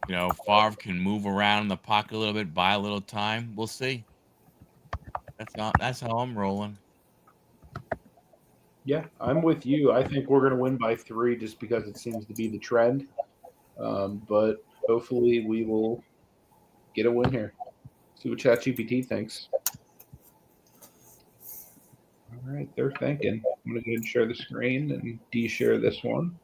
S2: Favre can move around in the pocket a little bit, buy a little time. We'll see. That's how I'm rolling.
S1: Yeah, I'm with you. I think we're going to win by 3 just because it seems to be the trend. But hopefully we will get a win here. See what ChatGPT thinks. All right, they're thinking. I'm going to go ahead and share the screen and de-share this one.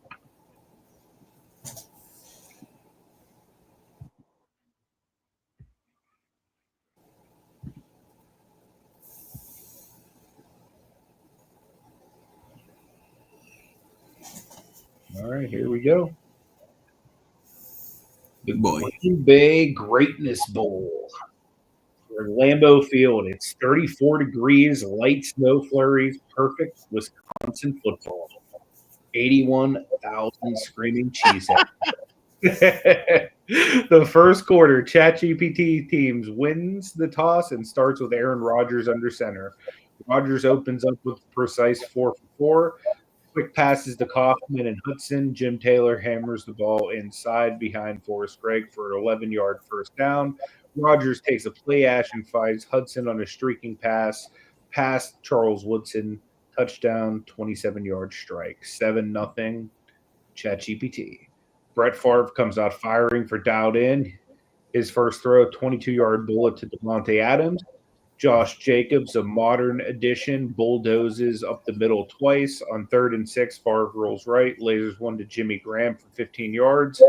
S1: All right, here we go. The Green Bay Greatness Bowl. For Lambeau Field, it's 34 degrees, light snow flurries, perfect Wisconsin football. 81,000 screaming cheeseheads. The first quarter, ChatGPT teams wins the toss and starts with Aaron Rodgers under center. Rodgers opens up with precise 4 for 4. Quick passes to Kaufman and Hudson. Jim Taylor hammers the ball inside behind Forrest Gregg for an 11-yard first down. Rodgers takes a play action, finds Hudson on a streaking pass past Charles Woodson. Touchdown, 27-yard strike. 7-0, ChatGPT. Brett Favre comes out firing for Dialed In. His first throw, 22-yard bullet to Devontae Adams. Josh Jacobs, a modern addition, bulldozes up the middle twice. On 3rd and 6, Favre rolls right, lasers one to Jimmy Graham for 15 yards.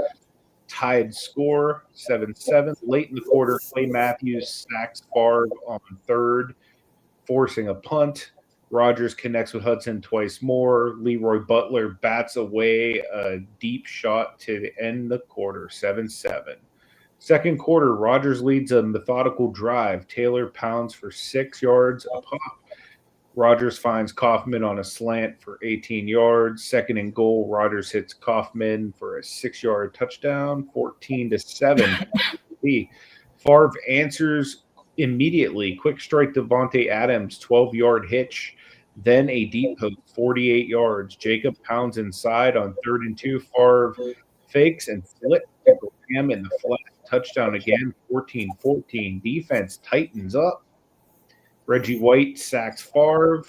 S1: Tied score, 7-7. Late in the quarter, Clay Matthews sacks Favre on 3rd, forcing a punt. Rodgers connects with Hudson twice more. Leroy Butler bats away a deep shot to end the quarter, 7-7. Second quarter, Rodgers leads a methodical drive. Taylor pounds for 6 yards a pop. Rodgers finds Kaufman on a slant for 18 yards. Second and goal, Rodgers hits Kaufman for a 6-yard touchdown, 14-7. Favre answers immediately. Quick strike to Devontae Adams, 12-yard hitch. Then a deep post, 48 yards. Jacob pounds inside on 3rd and 2. Favre fakes and flips to Graham in the flat. Touchdown again, 14-14. Defense tightens up. Reggie White sacks Favre.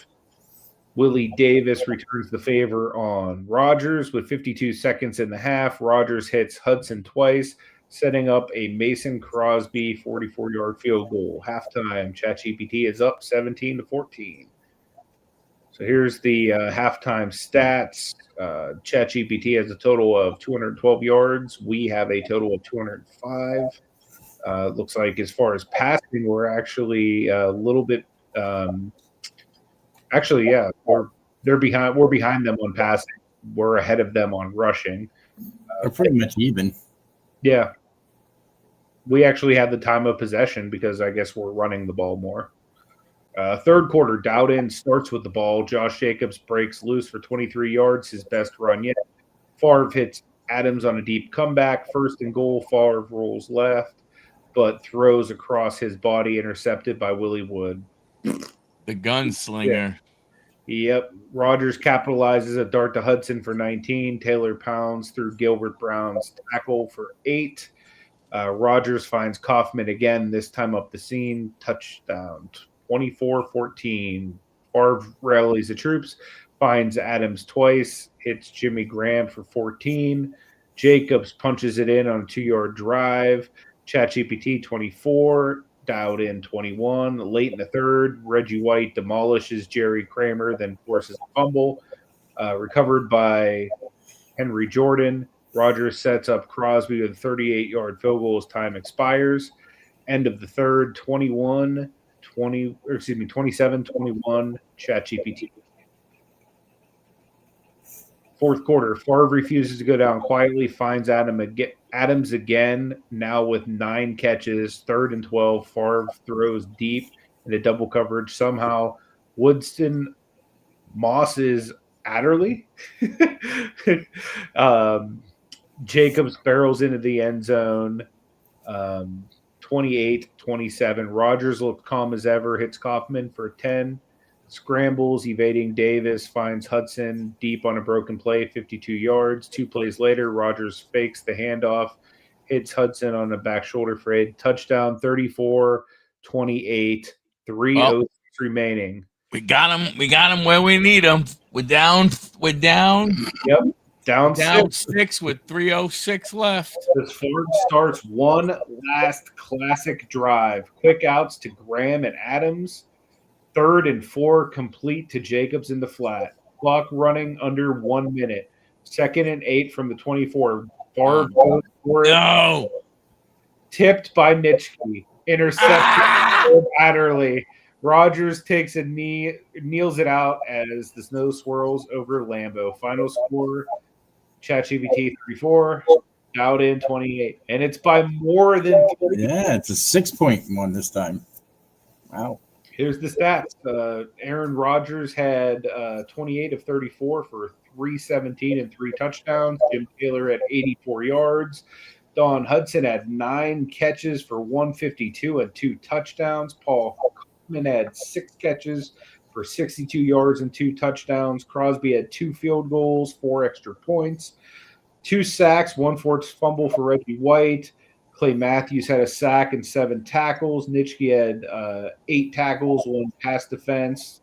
S1: Willie Davis returns the favor on Rodgers with 52 seconds in the half. Rodgers hits Hudson twice, setting up a Mason Crosby 44-yard field goal. Halftime, ChatGPT is up 17-14. So here's the halftime stats. ChatGPT has a total of 212 yards. We have a total of 205. Looks like as far as passing, we're actually a little bit. Actually, yeah, they're behind. We're behind them on passing. We're ahead of them on rushing.
S3: They're pretty much even.
S1: Yeah. we actually had the time of possession because I guess we're running the ball more. Third quarter, Dowden starts with the ball. Josh Jacobs breaks loose for 23 yards, his best run yet. Favre hits Adams on a deep comeback. First and goal, Favre rolls left, but throws across his body, intercepted by Willie Wood.
S2: The gunslinger.
S1: Yep. Rodgers capitalizes a dart to Hudson for 19. Taylor pounds through Gilbert Brown's tackle for 8. Rodgers finds Kaufman again, this time up the seam. Touchdown. 24-14. Favre rallies the troops, finds Adams twice, hits Jimmy Graham for 14. Jacobs punches it in on a 2-yard drive. ChatGPT 24. Dowden 21. Late in the third, Reggie White demolishes Jerry Kramer, then forces a fumble. Recovered by Henry Jordan. Rodgers sets up Crosby with a 38-yard field goal as time expires. End of the third, 27-21, ChatGPT. Fourth quarter, Favre refuses to go down quietly, finds Adams again, now with 9 catches, 3rd and 12. Favre throws deep into double coverage. Somehow, Woodson mosses Adderley. Jacobs barrels into the end zone. 28-27. Rodgers looked calm as ever, hits Kaufman for 10. Scrambles, evading Davis, finds Hudson deep on a broken play, 52 yards. 2 plays later, Rodgers fakes the handoff, hits Hudson on a back shoulder fade. Touchdown, 34-28, 3:06 remaining.
S2: We got him where we need him. We're down.
S1: Yep. Down
S2: 6 with 3:06 left.
S1: As Ford starts one last classic drive. Quick outs to Graham and Adams. 3rd and 4 complete to Jacobs in the flat. Clock running under 1 minute. 2nd and 8 from the 24. Favre goes for it.
S2: No.
S1: Tipped by Nitschke. Intercepted Adderley. Rodgers takes a knee, kneels it out as the snow swirls over Lambeau. Final score, ChatGPT 34, Dowden 28. And it's by more than 30.
S3: Yeah, it's a 6-point one this time. Wow.
S1: Here's the stats. Aaron Rodgers had 28 of 34 for 317 and 3 touchdowns. Jim Taylor had 84 yards. Don Hudson had 9 catches for 152 and 2 touchdowns. Paul Kaufman had 6 catches for 62 yards and 2 touchdowns. Crosby had 2 field goals, 4 extra points, 2 sacks, 1 forced fumble for Reggie White. Clay Matthews had a sack and 7 tackles. Nitschke had 8 tackles, 1 pass defense.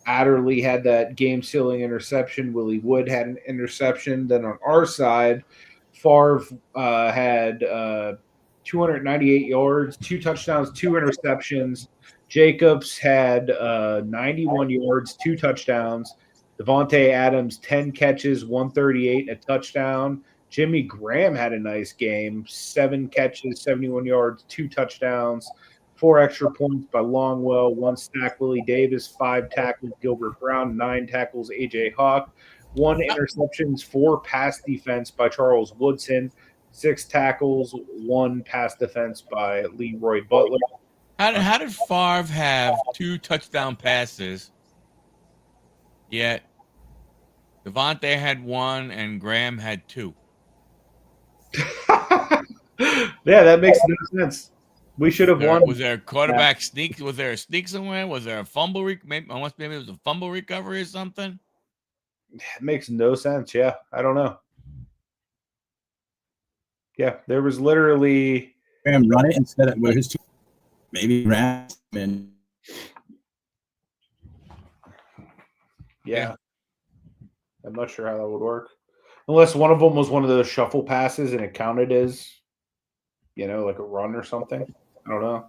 S1: Adderley had that game-sealing interception. Willie Wood had an interception. Then on our side, Favre had 298 yards, 2 touchdowns, 2 interceptions. Jacobs had 91 yards, 2 touchdowns. Devontae Adams, 10 catches, 138, a touchdown. Jimmy Graham had a nice game, 7 catches, 71 yards, 2 touchdowns, 4 extra points by Longwell, 1 sack Willie Davis, 5 tackles Gilbert Brown, 9 tackles A.J. Hawk, 1 interceptions, 4 pass defense by Charles Woodson, 6 tackles, 1 pass defense by Leroy Butler.
S2: How did Favre have 2 touchdown passes, yet Devontae had 1 and Graham had 2?
S1: Yeah, that makes no sense. We should have won.
S2: Was there a quarterback sneak? Was there a sneak somewhere? Was there a fumble? Maybe it was a fumble recovery or something.
S1: It makes no sense. Yeah, I don't know. Yeah, there was literally
S3: Graham run it instead of his 2. Maybe ran in.
S1: Yeah, I'm not sure how that would work. Unless one of them was one of those shuffle passes and it counted as, like a run or something. I don't know.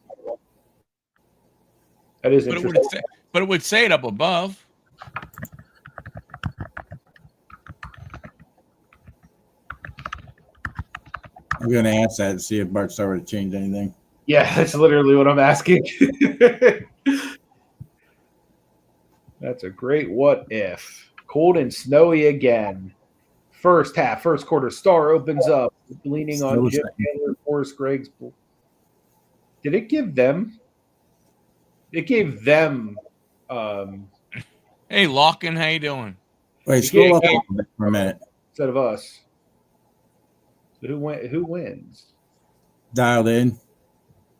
S1: That is interesting.
S2: But it would say it up above.
S3: I'm going to ask that and see if Bart started to change anything.
S1: Yeah, that's literally what I'm asking. That's a great what if. Cold and snowy again. First quarter, Star opens up, leaning on Jim Taylor, Forrest Greggs. Did it give them? It gave them.
S2: Hey, Lockin, how you doing?
S3: Wait, scroll up a little bit for a minute.
S1: Instead of us. So who wins?
S3: Dialed in.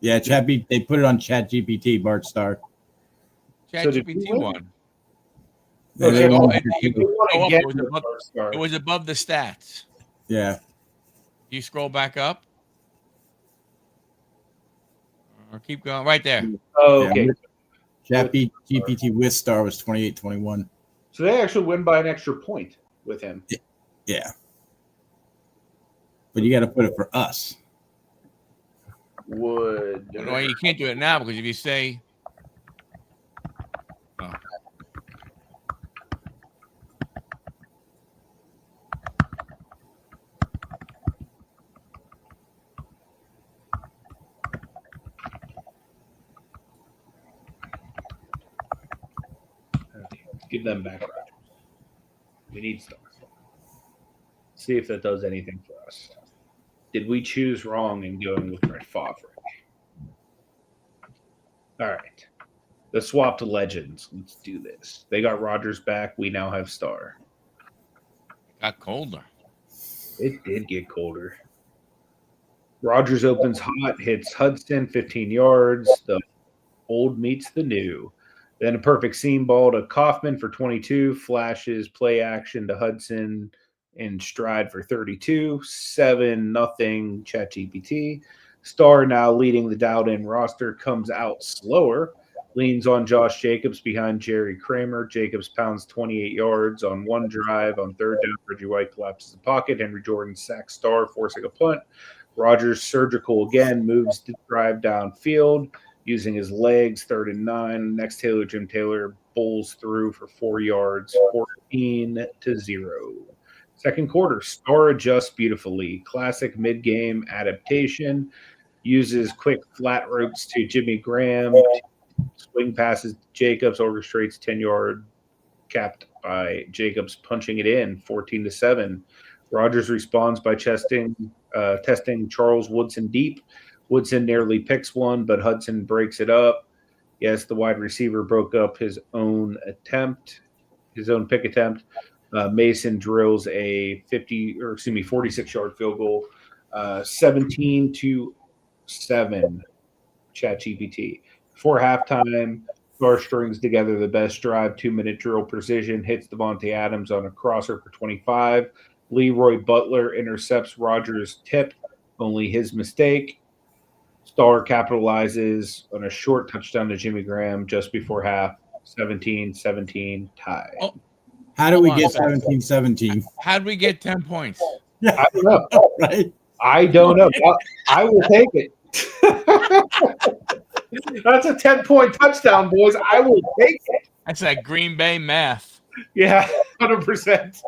S3: Yeah, they put it on ChatGPT, Bart Starr.
S2: ChatGPT won.
S3: Yeah, they
S2: Go
S3: won.
S2: up.
S1: Again,
S2: It was above the stats.
S3: Yeah.
S2: You scroll back up. Or keep going. Right there.
S1: Oh, okay.
S3: ChatGPT with Star was 28-21.
S1: So they actually win by an extra point with him.
S3: Yeah. But you got to put it for us.
S1: Would.
S2: No, you can't do it now because if you say. Oh.
S1: Give them back. We need stuff. See if that does anything for us. Did we choose wrong in going with Red Favre? All right. The swap to legends. Let's do this. They got Rodgers back. We now have Star.
S2: It got colder.
S1: It did get colder. Rodgers opens hot, hits Hudson, 15 yards. The old meets the new. Then a perfect seam ball to Kaufman for 22. Flashes play action to Hudson in stride for 32. 7-0 ChatGPT. Star now leading the dialed-in roster comes out slower. Leans on Josh Jacobs behind Jerry Kramer. Jacobs pounds 28 yards on one drive. On third down, Reggie White collapses the pocket. Henry Jordan sacks Star, forcing a punt. Rodgers surgical again, moves the drive downfield using his legs, 3rd and 9. Next Jim Taylor bowls through for 4 yards, 14-0. Second quarter, Star adjusts beautifully. Classic mid-game adaptation. Uses quick flat routes to Jimmy Graham. Swing passes Jacobs, orchestrates 10-yard, capped by Jacobs punching it in, 14-7. Rodgers responds by testing Charles Woodson deep. Woodson nearly picks one, but Hudson breaks it up. Yes, the wide receiver broke up his own pick attempt. Mason drills a 46-yard field goal, 17-7. ChatGPT. Before halftime, Star strings together the best drive, 2-minute drill precision, hits Devontae Adams on a crosser for 25. Leroy Butler intercepts Rodgers' tip, only his mistake. Star capitalizes on a short touchdown to Jimmy Graham just before half, 17-17 tie.
S2: Oh,
S3: how do we get 17-17?
S2: How did we get 10 points?
S3: Yeah.
S1: I don't know.
S3: Right?
S1: I don't know. I will take it. That's a 10-point touchdown, boys. I will take it.
S2: That's that Green Bay math.
S1: Yeah, 100%.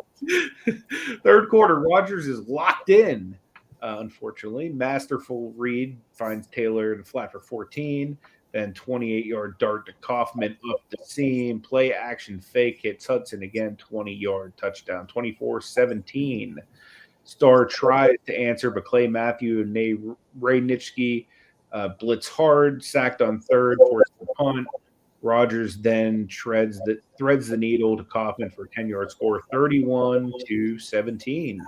S1: Third quarter, Rodgers is locked in. Unfortunately, masterful read finds Taylor in the flat for 14. Then 28-yard dart to Kaufman up the seam. Play action fake hits Hudson again. 20-yard touchdown. 24-17. Star tries to answer, but Clay Matthew and Ray Nitschke blitz hard. Sacked on third. Forced the punt. Rodgers then threads the needle to Kaufman for a 10-yard score. 31-17.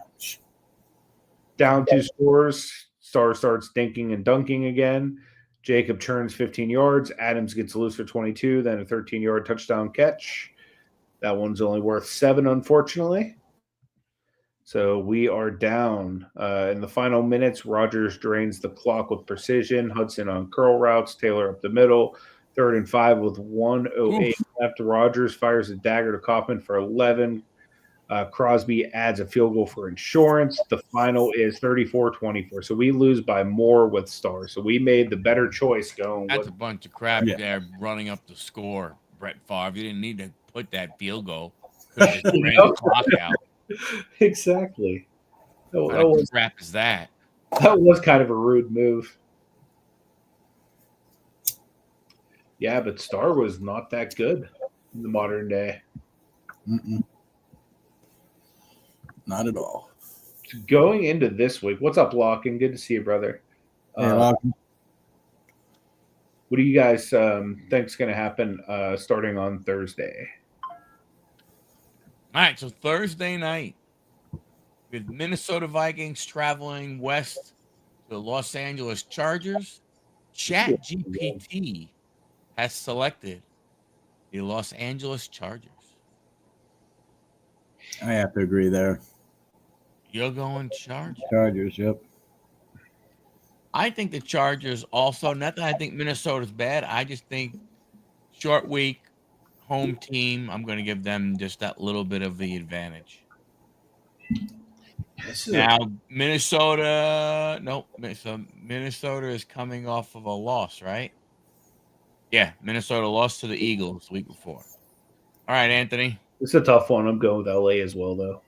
S1: Down 2 scores. Star starts dinking and dunking again. Jacob churns 15 yards. Adams gets loose for 22, then a 13-yard touchdown catch. That one's only worth 7, unfortunately. So we are down. In the final minutes, Rodgers drains the clock with precision. Hudson on curl routes. Taylor up the middle. 3rd and 5 with 1:08 left. Rodgers fires a dagger to Kaufman for 11. Crosby adds a field goal for insurance. The final is 34-24. So we lose by more with Star. So we made the better choice going.
S2: That's a bunch of crap there running up the score, Brett Favre. You didn't need to put that field goal. Could have just ran the clock out.
S1: Exactly.
S2: What crap is that?
S1: That was kind of a rude move. Yeah, but Star was not that good in the modern day.
S3: Mm-mm. Not at all.
S1: Going into this week, what's up, Lockin? Good to see you, brother. What do you guys think's going to happen starting on Thursday?
S2: All right, so Thursday night, with Minnesota Vikings traveling west to the Los Angeles Chargers, ChatGPT has selected the Los Angeles Chargers.
S3: I have to agree there.
S2: You're going Chargers.
S3: Chargers, yep.
S2: I think the Chargers also, not that I think Minnesota's bad. I just think short week, home team, I'm going to give them just that little bit of the advantage. Now, Minnesota, nope. So Minnesota is coming off of a loss, right? Yeah, Minnesota lost to the Eagles the week before. All right, Anthony.
S1: It's a tough one. I'm going with LA as well, though.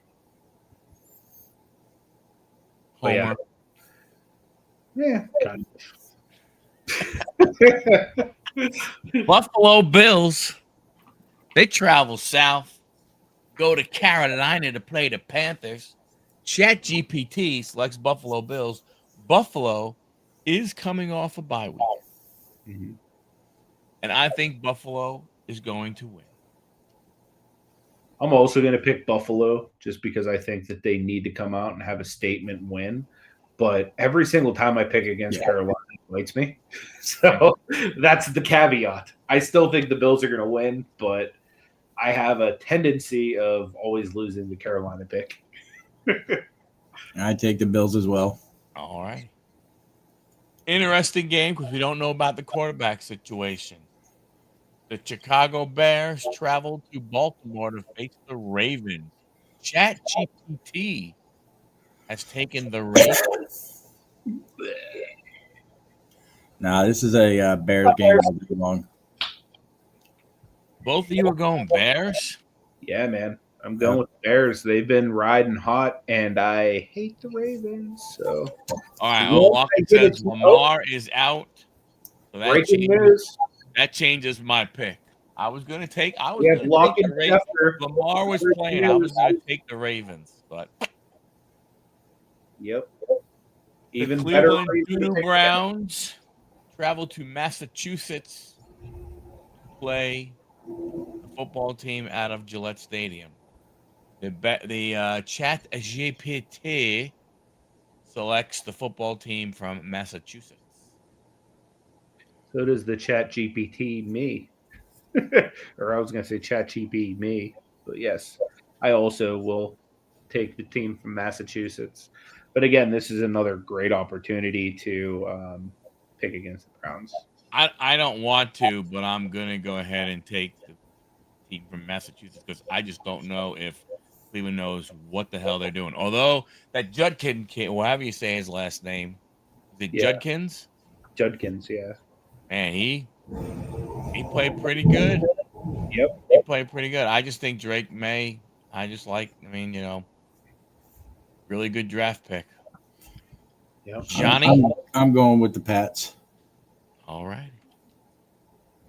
S2: Homer.
S1: Yeah, kind
S2: of. Buffalo Bills, they travel south, go to Carolina to play the Panthers. ChatGPT selects Buffalo Bills. Buffalo is coming off a bye week.
S1: Mm-hmm.
S2: And I think Buffalo is going to win.
S1: I'm also going to pick Buffalo just because I think that they need to come out and have a statement win. But every single time I pick against Carolina, it bites me. So that's the caveat. I still think the Bills are going to win, but I have a tendency of always losing the Carolina pick.
S3: I take the Bills as well.
S2: All right. Interesting game because we don't know about the quarterback situation. The Chicago Bears traveled to Baltimore to face the Ravens. ChatGPT has taken the Ravens.
S3: Nah, this is a Bears game all day long.
S2: Both of you are going Bears?
S1: Yeah, man. I'm going with the Bears. They've been riding hot, and I hate the Ravens. So,
S2: all right. Lockett says Lamar is out. So that changes my pick. I was going to take. Lamar was playing. I was going to take the Ravens, but
S1: yep.
S2: Even the Cleveland Browns travel to Massachusetts to play the football team out of Gillette Stadium. The ChatGPT selects the football team from Massachusetts.
S1: So does the ChatGPT me. Or I was going to say ChatGPT me. But yes, I also will take the team from Massachusetts. But again, this is another great opportunity to pick against the Browns.
S2: I don't want to, but I'm going to go ahead and take the team from Massachusetts because I just don't know if Cleveland knows what the hell they're doing. Although that Judkins, whatever you say his last name, is it Judkins?
S1: Judkins, yeah.
S2: Man, he played pretty good.
S1: Yep.
S2: He played pretty good. I just think Drake May, really good draft pick.
S1: Yep.
S2: Johnny?
S3: I'm going with the Pats.
S2: All right.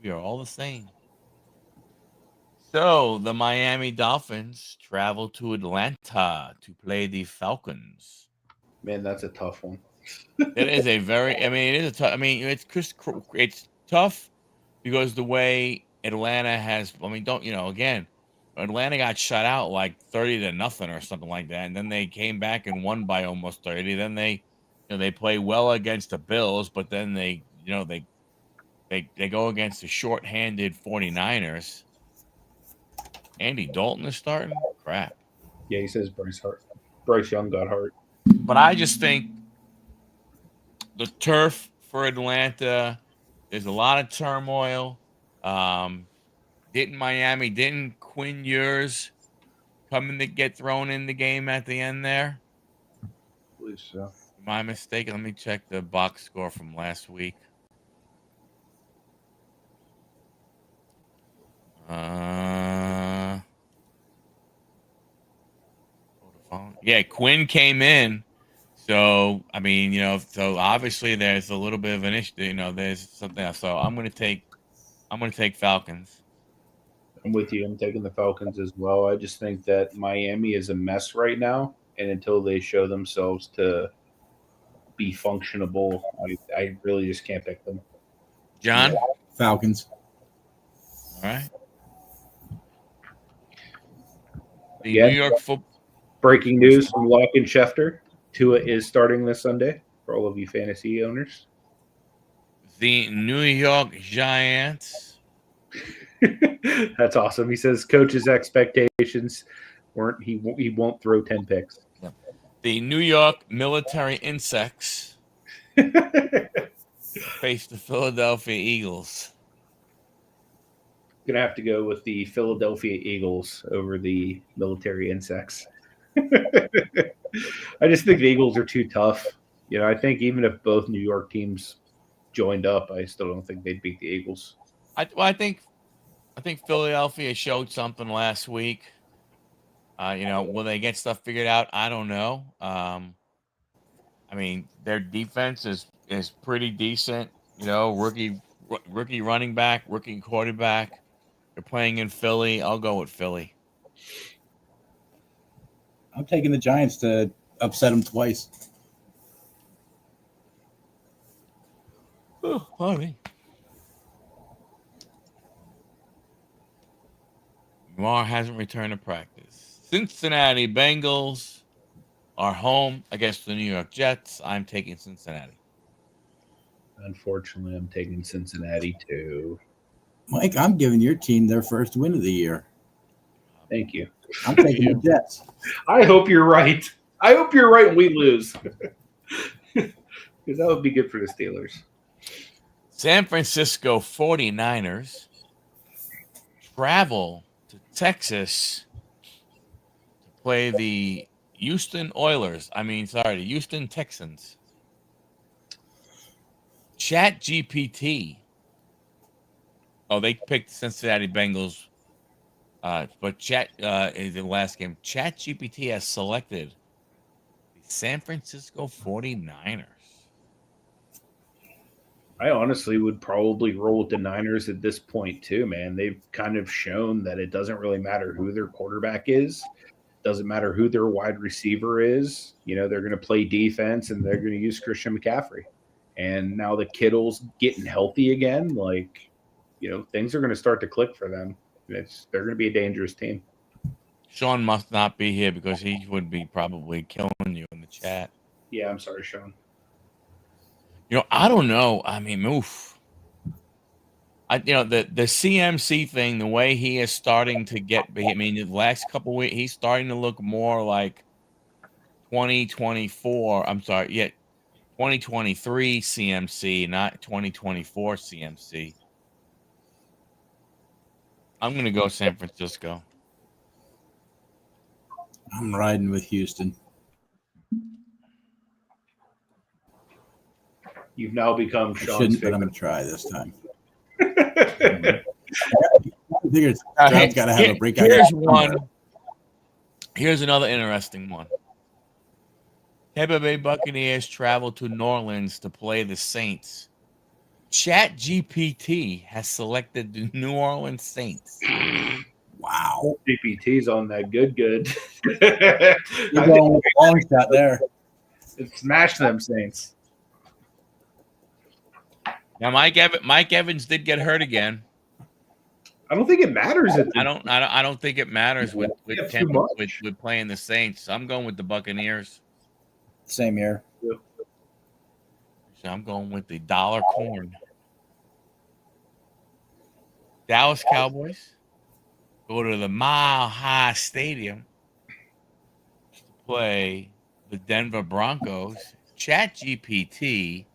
S2: We are all the same. So the Miami Dolphins travel to Atlanta to play the Falcons.
S1: Man, that's a tough one.
S2: It is a very. It is a tough. It's tough because the way Atlanta has. Again, Atlanta got shut out like 30-0 or something like that, and then they came back and won by almost 30. Then they play well against the Bills, but then they go against the short-handed 49ers. Andy Dalton is starting? Crap.
S1: Yeah, he says Bryce Young got hurt.
S2: But I just think the turf for Atlanta, there's a lot of turmoil. Didn't Quinn Ewers come in to get thrown in the game at the end there?
S1: I believe so.
S2: Am I mistaken? Let me check the box score from last week. Yeah, Quinn came in. So, so obviously there's a little bit of an issue, there's something else. So I'm going to take Falcons.
S1: I'm with you. I'm taking the Falcons as well. I just think that Miami is a mess right now. And until they show themselves to be functionable, I really just can't pick them.
S2: John?
S3: Falcons.
S2: All right. The New York football.
S1: Breaking news from Locke and Schefter. Tua is starting this Sunday for all of you fantasy owners.
S2: The New York Giants.
S1: That's awesome. He says coach's expectations weren't he won't throw 10 picks.
S2: Yep. The New York Military Insects face the Philadelphia Eagles.
S1: Gonna have to go with the Philadelphia Eagles over the Military Insects. I just think the Eagles are too tough. You know, I think even if both New York teams joined up, I still don't think they'd beat the Eagles.
S2: I think Philadelphia showed something last week. Will they get stuff figured out? I don't know. I mean, their defense is pretty decent. You know, rookie running back, rookie quarterback. They're playing in Philly. I'll go with Philly.
S3: I'm taking the Giants to upset them twice.
S2: Oh, funny. Lamar hasn't returned to practice. Cincinnati Bengals are home against the New York Jets. I'm taking Cincinnati.
S1: Unfortunately, I'm taking Cincinnati too.
S3: Mike, I'm giving your team their first win of the year.
S1: Thank you.
S3: I'm taking the Jets.
S1: I hope you're right. I hope you're right and we lose. Because that would be good for the Steelers.
S2: San Francisco 49ers travel to Texas to play the Houston Texans. ChatGPT. Oh, they picked Cincinnati Bengals. But is the last game. ChatGPT has selected the San Francisco 49ers.
S1: I honestly would probably roll with the Niners at this point too, man. They've kind of shown that it doesn't really matter who their quarterback is. Doesn't matter who their wide receiver is. You know, they're going to play defense and they're going to use Christian McCaffrey. And now the Kittle's getting healthy again. Like, you know, things are going to start to click for them. They're going to be a dangerous team.
S2: Sean must not be here because he would be probably killing you in the chat.
S1: Yeah, I'm sorry, Sean.
S2: You know, I don't know. I mean, oof. The CMC thing, the way he is starting to get, I mean, the last couple of weeks, he's starting to look more like 2024. I'm sorry, 2023 CMC, not 2024 CMC. I'm going to go San Francisco.
S3: I'm riding with Houston.
S1: You've now become
S3: I
S1: Sean's
S3: shouldn't, but
S1: favorite.
S3: I'm going to try this time. I figure Stroud's got to have a breakout.
S2: Here's one. Here's another interesting one. Tampa Bay Buccaneers travel to New Orleans to play the Saints. ChatGPT has selected the New Orleans Saints.
S3: Wow.
S1: GPT's on that good.
S3: You're going with a long shot there.
S1: Smash them, Saints.
S2: Now, Mike Evans did get hurt again.
S1: I don't think it matters.
S2: I don't think it matters with playing the Saints. I'm going with the Buccaneers.
S3: Same here.
S1: Yeah.
S2: So I'm going with the dollar corn. Dallas Cowboys go to the Mile High Stadium to play the Denver Broncos. ChatGPT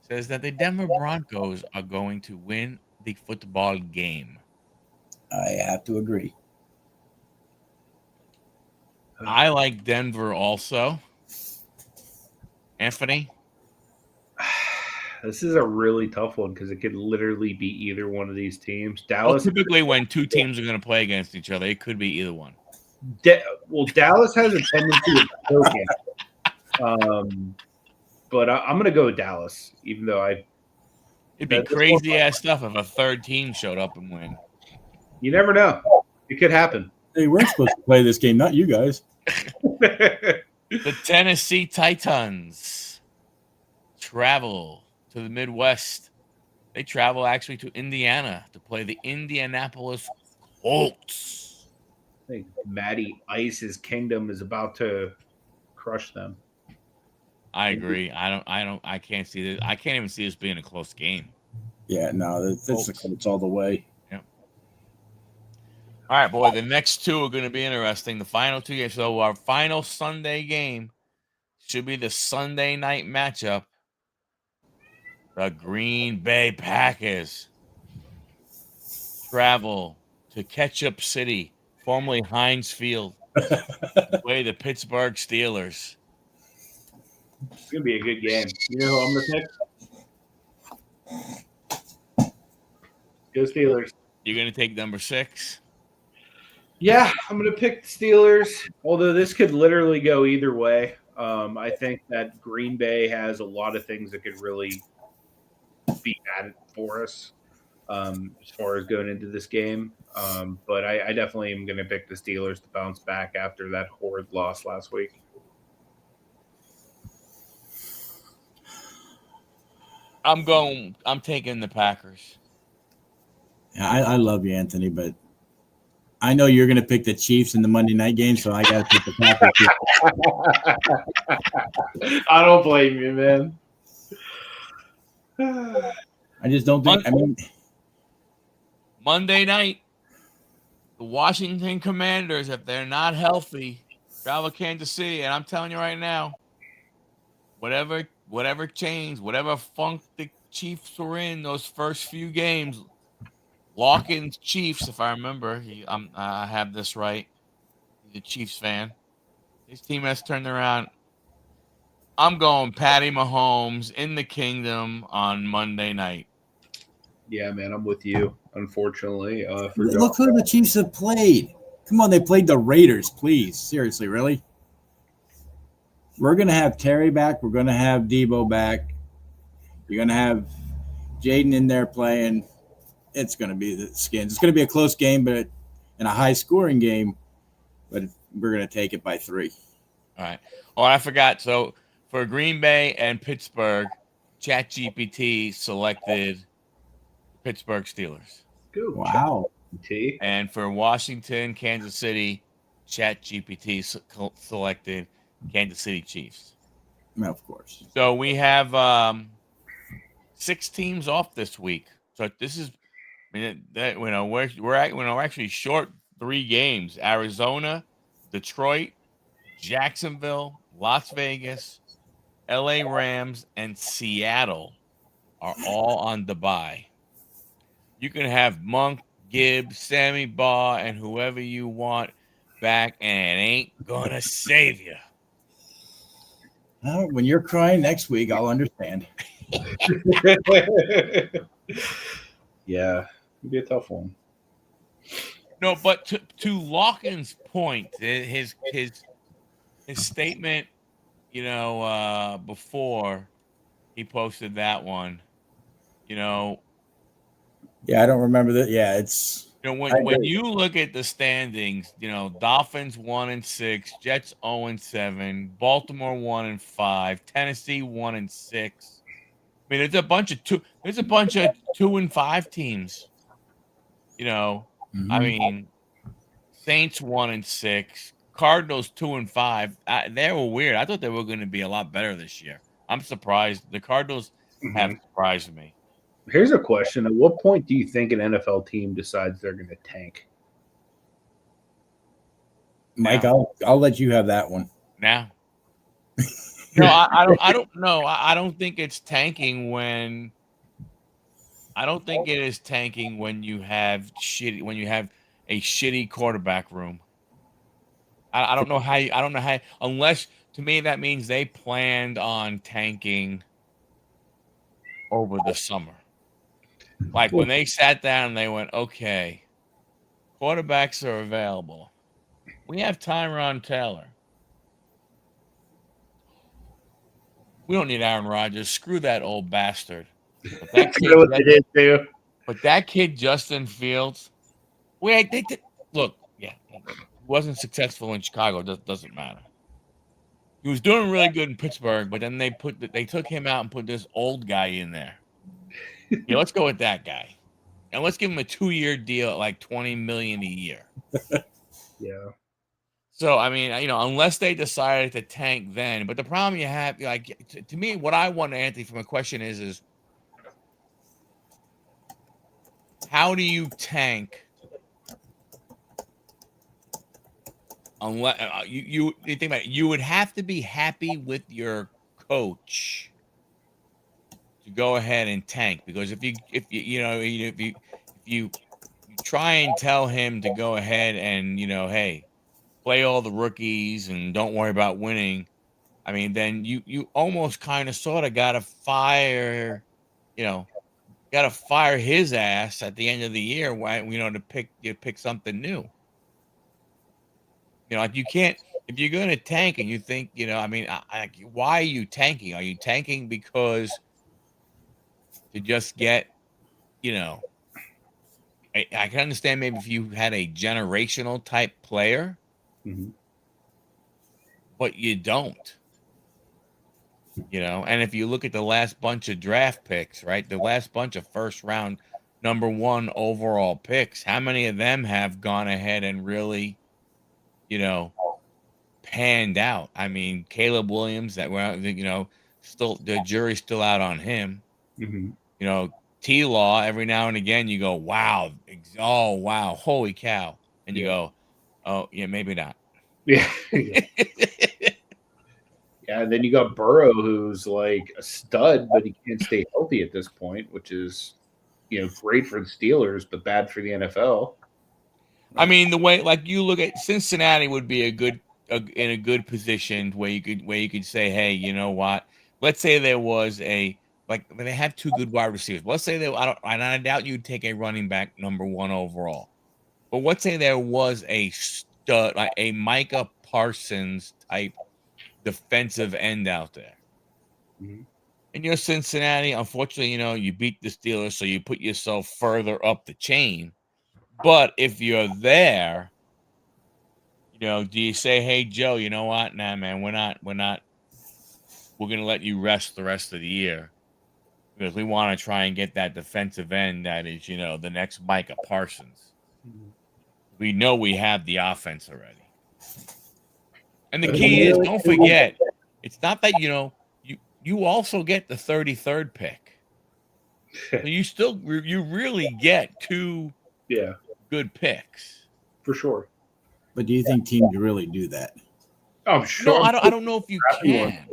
S2: says that the Denver Broncos are going to win the football game.
S3: I have to agree.
S2: I like Denver also. Anthony?
S1: This is a really tough one because it could literally be either one of these teams. Dallas.
S2: Well, typically, when two teams are going to play against each other, it could be either one.
S1: Dallas has a tendency to choke it. But I'm going to go with Dallas, even though
S2: it'd be crazy ass stuff if a third team showed up and win.
S1: You never know. It could happen.
S3: Hey, we're supposed to play this game, not you guys.
S2: The Tennessee Titans travel to the Midwest They travel actually to Indiana to play the Indianapolis Colts.
S1: I think Matty Ice's kingdom is about to crush them.
S2: I agree. I can't see this. I can't even see this being a close game.
S3: Yeah, no, that's the Colts all the way.
S2: Yep. All right, boy. The next two are going to be interesting. The final two games. So our final Sunday game should be the Sunday night matchup. The Green Bay Packers travel to Ketchup City, formerly Heinz Field, to play the Pittsburgh Steelers.
S1: It's gonna be a good game. You know who I'm gonna pick? Go Steelers.
S2: You're going to take number 6?
S1: Yeah, I'm gonna pick the Steelers. Although this could literally go either way. I think that Green Bay has a lot of things that could really be added for us as far as going into this game. But I definitely am going to pick the Steelers to bounce back after that horrid loss last week.
S2: I'm taking the Packers.
S3: Yeah, I love you, Anthony, but I know you're going to pick the Chiefs in the Monday night game, so I got to pick the Packers.
S1: I don't blame you, man.
S3: I just don't think. I mean,
S2: Monday night, the Washington Commanders, if they're not healthy, travel Kansas City, and I'm telling you right now, whatever change, whatever funk the Chiefs were in those first few games, Lawkins Chiefs, if I remember, I have this right. He's a Chiefs fan. His team has turned around. I'm going Patty Mahomes in the kingdom on Monday night.
S1: Yeah, man, I'm with you. Unfortunately,
S3: look who the Chiefs have played. Come on, they played the Raiders. Please, seriously, really? We're gonna have Terry back. We're gonna have Debo back. You're gonna have Jaden in there playing. It's gonna be the Skins. It's gonna be a close game, but in a high-scoring game. But we're gonna take it by 3.
S2: All right. Oh, I forgot. So for Green Bay and Pittsburgh, ChatGPT selected Pittsburgh Steelers.
S1: Go,
S3: wow.
S1: ChatGPT.
S2: And for Washington, Kansas City, ChatGPT selected Kansas City Chiefs.
S3: Of course.
S2: So we have 6 teams off this week. So this is, we're actually short 3 games. Arizona, Detroit, Jacksonville, Las Vegas, LA Rams, and Seattle are all on the bye. You can have Monk, Gibbs, Sammy Baugh, and whoever you want back, and it ain't gonna save you.
S3: Well, when you're crying next week, I'll understand.
S1: Yeah, it'd be a tough one.
S2: No, but to Lawkins' point, his statement, before he posted that one,
S3: Yeah, I don't remember that. Yeah, it's.
S2: When you look at the standings, Dolphins 1-6, Jets 0-7, Baltimore 1-5, Tennessee 1-6. I mean, there's a bunch of 2-5 teams. I mean, Saints 1-6, Cardinals 2-5. They were weird. I thought they were going to be a lot better this year. I'm surprised. The Cardinals have surprised me.
S1: Here's a question. At what point do you think an NFL team decides they're going to tank?
S3: Mike, I'll let you have that one.
S2: Now. No, I don't know. I don't think it's tanking when it is tanking when you have a shitty quarterback room. I don't know how unless to me that means they planned on tanking over the summer. Like when they sat down and they went, okay, quarterbacks are available. We have Tyrod Taylor. We don't need Aaron Rodgers. Screw that old bastard. But that kid, Justin Fields, they did. Look, yeah, he wasn't successful in Chicago. Doesn't matter. He was doing really good in Pittsburgh, but then they took him out and put this old guy in there. Yeah, let's go with that guy. And let's give him a 2-year deal at like $20 million a year.
S1: Yeah.
S2: So, I mean, unless they decided to tank then, but the problem you have, like, to me, what I want, Anthony, from a question is how do you tank unless you think about it, you would have to be happy with your coach to go ahead and tank, because if you try and tell him to go ahead and hey, play all the rookies and don't worry about winning, I mean, then you almost kind of sort of got to fire, you know, his ass at the end of the year, why to pick something new. Like, you can't, if you're going to tank and you think, I mean, why are you tanking? Are you tanking because to just get, you know, I can understand maybe if you had a generational type player,
S1: Mm-hmm.
S2: but you don't. And if you look at the last bunch of draft picks, right? The last bunch of first round number 1 overall picks, how many of them have gone ahead and really, panned out? I mean, Caleb Williams, still the jury's still out on him.
S1: Mm-hmm.
S2: T-Law, every now and again you go, wow, oh wow, holy cow. And you go, oh yeah, maybe not.
S1: Yeah. Yeah. Yeah, and then you got Burrow, who's like a stud, but he can't stay healthy at this point, which is, great for the Steelers, but bad for the NFL.
S2: I mean, the way, like, you look at Cincinnati would be in a good position where you could say, hey, you know what? Let's say there was they have 2 good wide receivers. Let's say I doubt you'd take a running back number 1 overall. But let's say there was a stud, like a Micah Parsons type defensive end out there.
S1: Mm-hmm.
S2: And you're Cincinnati. Unfortunately, you beat the Steelers, so you put yourself further up the chain. But if you're there, do you say, hey, Joe, you know what? Nah, man, we're going to let you rest the rest of the year because we want to try and get that defensive end that is, the next Micah Parsons.
S1: Mm-hmm.
S2: We know we have the offense already. And the key is, don't forget, it's not that, you also get the 33rd pick. So you really get 2 good picks.
S1: For sure.
S3: But do you think teams really do that?
S1: I'm sure.
S2: No, I don't know if you can.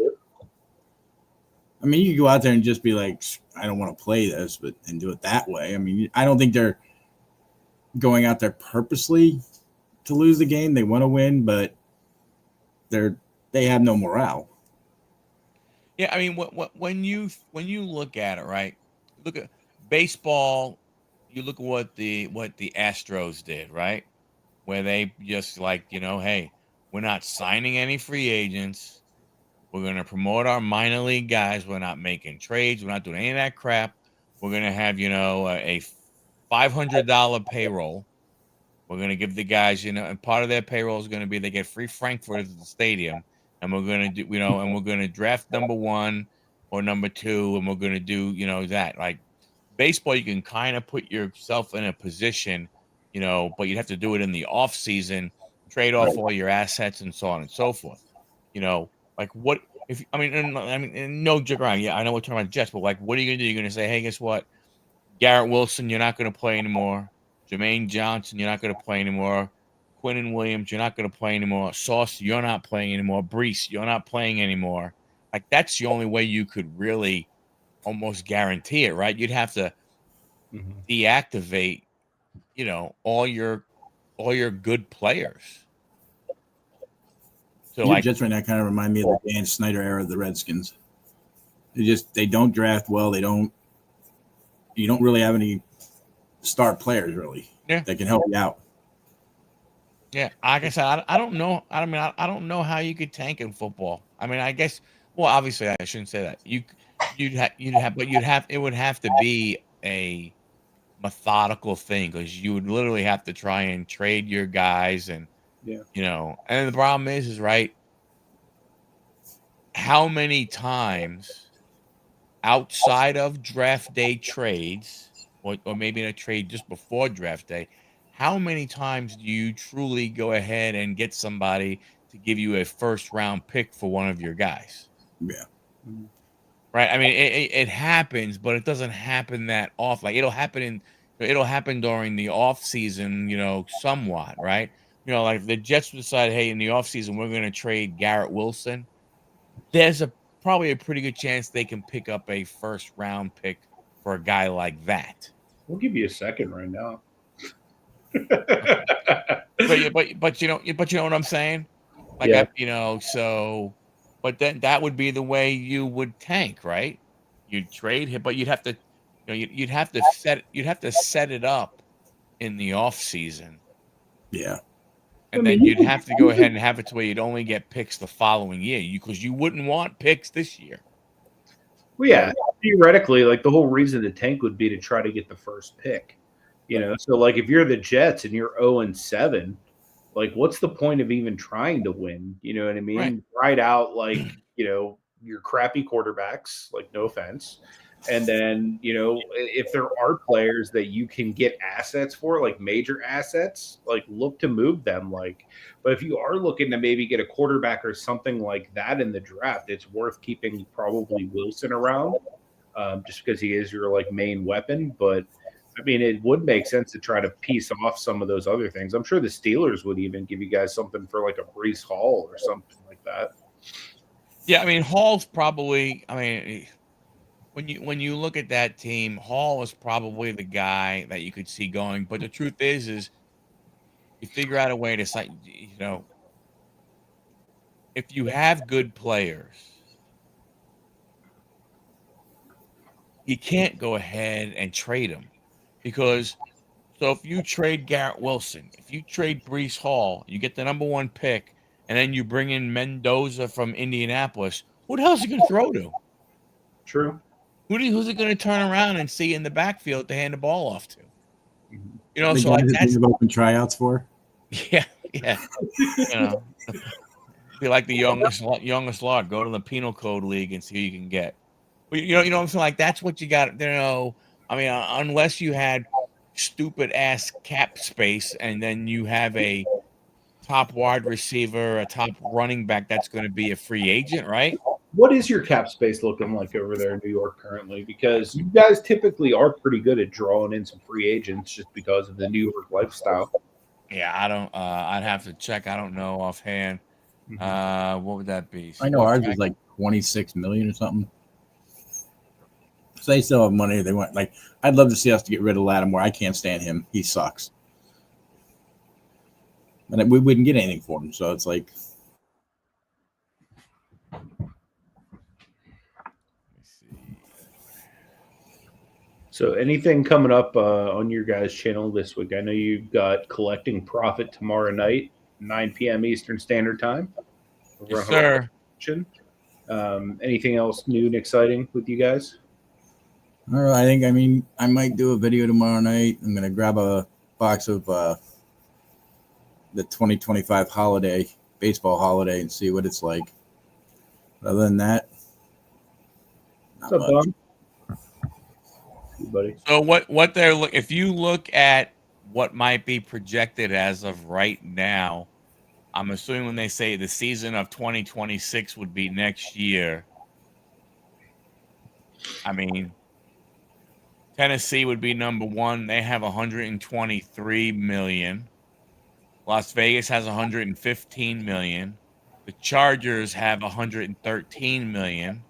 S3: I mean, you can go out there and just be like, I don't want to play this, and do it that way. I mean, I don't think they're going out there purposely to lose the game. They want to win, but they have no morale.
S2: Yeah, I mean, when you look at it, right? Look at baseball. You look at what the Astros did, right? Where they just like, hey, we're not signing any free agents. We're going to promote our minor league guys. We're not making trades. We're not doing any of that crap. We're going to have, a $500 payroll. We're going to give the guys, and part of their payroll is going to be they get free Frankfurt at the stadium. And we're going to do, and we're going to draft number 1 or number 2. And we're going to do, that. Like baseball, you can kind of put yourself in a position, but you'd have to do it in the off season, trade off all your assets and so on and so forth. Like what if and no joke around. Yeah, I know we're talking about Jets, but like, what are you gonna do? You're gonna say, hey, guess what? Garrett Wilson, you're not gonna play anymore. Jermaine Johnson, you're not gonna play anymore. Quinnen Williams, you're not gonna play anymore. Sauce, you're not playing anymore. Brees, you're not playing anymore. Like that's the only way you could really almost guarantee it, right? You'd have to deactivate, all your good players. So
S3: your Jets right now kind of remind me of the Dan Snyder era of the Redskins. They don't draft well. You don't really have any star players really that can help you out.
S2: Yeah, like I said, I don't know. I mean, I don't know how you could tank in football. I mean, I guess. Well, obviously, I shouldn't say that. It would have to be a methodical thing because you would literally have to try and trade your guys and and the problem is right. How many times outside of draft day trades, or maybe in a trade just before draft day, how many times do you truly go ahead and get somebody to give you a first round pick for one of your guys?
S3: Yeah.
S2: Right. I mean, it happens, but it doesn't happen that often. Like it'll happen during the off season, somewhat, right? Like if the Jets decide, hey, in the off season, we're going to trade Garrett Wilson. There's probably a pretty good chance they can pick up a first round pick for a guy like that.
S1: We'll give you a second right now.
S2: But you know what I'm saying? Like
S1: Yeah.
S2: but then that would be the way you would tank, right? You'd trade him, but you'd have to, you'd have to set it up in the off season,
S3: Yeah.
S2: and then you'd have to go ahead and have it to where you'd only get picks the following year, because you wouldn't want picks this year.
S1: Well, yeah, theoretically, like the whole reason to tank would be to try to get the first pick. So like if you're the Jets and you're 0-7, like what's the point of even trying to win? You know what I mean? Ride out like, your crappy quarterbacks, like no offense. And then, if there are players that you can get assets for, like major assets, like look to move them. But if you are looking to maybe get a quarterback or something like that in the draft, it's worth keeping probably Wilson around, just because he is your like main weapon. But I mean, it would make sense to try to piece off some of those other things. I'm sure the Steelers would even give you guys something for like a Breece Hall or something like that.
S2: Yeah, I mean, Hall's probably. I mean, when you look at that team, Hall is probably the guy that you could see going. But the truth is you figure out a way to if you have good players, you can't go ahead and trade them, because so if you trade Garrett Wilson, if you trade Breece Hall, you get the number 1 pick, and then you bring in Mendoza from Indianapolis. Who the hell is he going to throw to?
S1: True.
S2: Who's it going to turn around and see in the backfield to hand the ball off to?
S3: The
S2: So like that's
S3: open tryouts for.
S2: Yeah. Be like the youngest lot. Go to the penal code league and see who you can get. But you know what I'm saying? Like that's what you got. I mean, unless you had stupid ass cap space, and then you have a top wide receiver, a top running back that's going to be a free agent, right?
S1: What is your cap space looking like over there in New York currently? Because you guys typically are pretty good at drawing in some free agents just because of the New York lifestyle.
S2: Yeah, I don't. I'd have to check. I don't know offhand. What would that be?
S3: I know ours is like 26 million or something. So they still have money. They want I'd love to see us to get rid of Lattimore. I can't stand him. He sucks. And we wouldn't get anything for him. So it's like.
S1: So anything coming up on your guys' channel this week? I know you've got Collecting Profit tomorrow night, 9 p.m. Eastern Standard Time.
S2: Yes, sir.
S1: Anything else new and exciting with you guys?
S3: All right, I might do a video tomorrow night. I'm going to grab a box of the 2025 baseball holiday, and see what it's like. Other than that,
S1: what's up, Bob? Buddy.
S2: So if you look at what might be projected as of right now, I'm assuming when they say the season of 2026 would be next year, I mean, Tennessee would be number 1. They have 123 million. Las Vegas has 115 million. The Chargers have 113 million.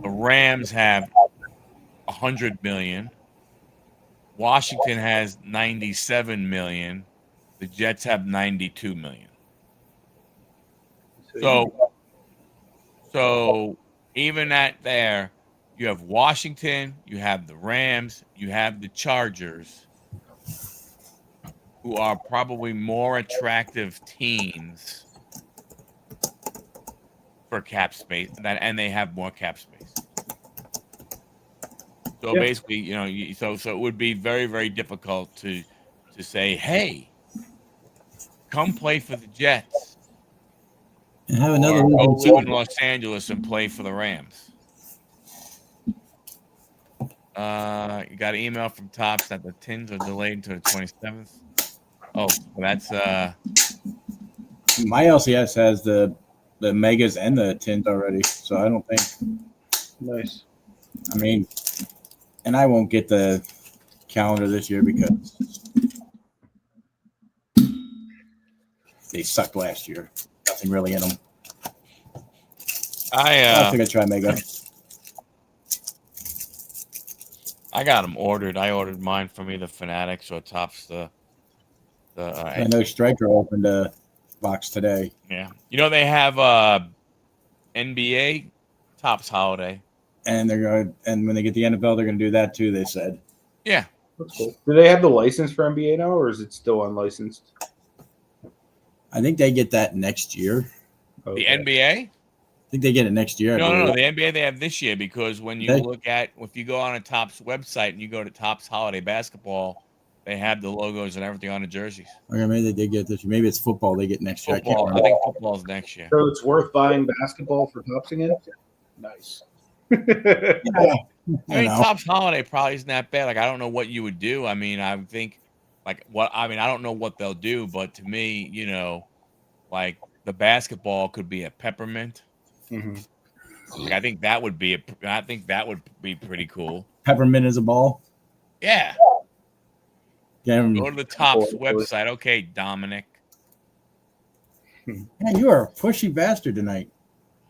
S2: The Rams have 100 million. Washington has 97 million. The Jets have 92 million. So even at there, you have Washington, you have the Rams, you have the Chargers, who are probably more attractive teams for cap space, and they have more cap space. So basically, so it would be very, very difficult to say, hey, come play for the Jets,
S3: and have another
S2: or go live in Los Angeles and play for the Rams. You got an email from Topps that the tins are delayed until the 27th. Oh, well, that's
S3: My LCS has the megas and the tins already, so I don't think.
S1: Nice.
S3: I mean, and I won't get the calendar this year because they sucked last year. Nothing really in them. I think I try mega.
S2: I got them ordered. I ordered mine from either Fanatics or Topps.
S3: I know Striker opened a box today.
S2: Yeah, you know they have NBA Topps holiday,
S3: and they're going. And when they get the NFL, they're going to do that too. They said.
S2: Yeah,
S1: that's cool. Do they have the license for NBA now, or is it still unlicensed?
S3: I think they get that next year.
S2: Okay. The NBA?
S3: I think they get it next year.
S2: No. The NBA they have this year because when you look at if you go on a Topps website and you go to Topps Holiday Basketball, they have the logos and everything on the jerseys.
S3: Okay, maybe they did get this year. Maybe it's football they get next year.
S2: I think football's next year.
S1: So it's worth buying basketball for Topps again? Nice.
S3: Yeah.
S2: I mean, Topps Holiday probably isn't that bad. Like, I don't know what you would do. I mean, I think, I don't know what they'll do, but to me, you know, like the basketball could be a peppermint.
S1: Mm-hmm.
S2: Like, I think that would be pretty cool.
S3: Peppermint is a ball.
S2: Yeah. Go to the Topps website. Okay, Dominic.
S3: Man, you are a pushy bastard tonight.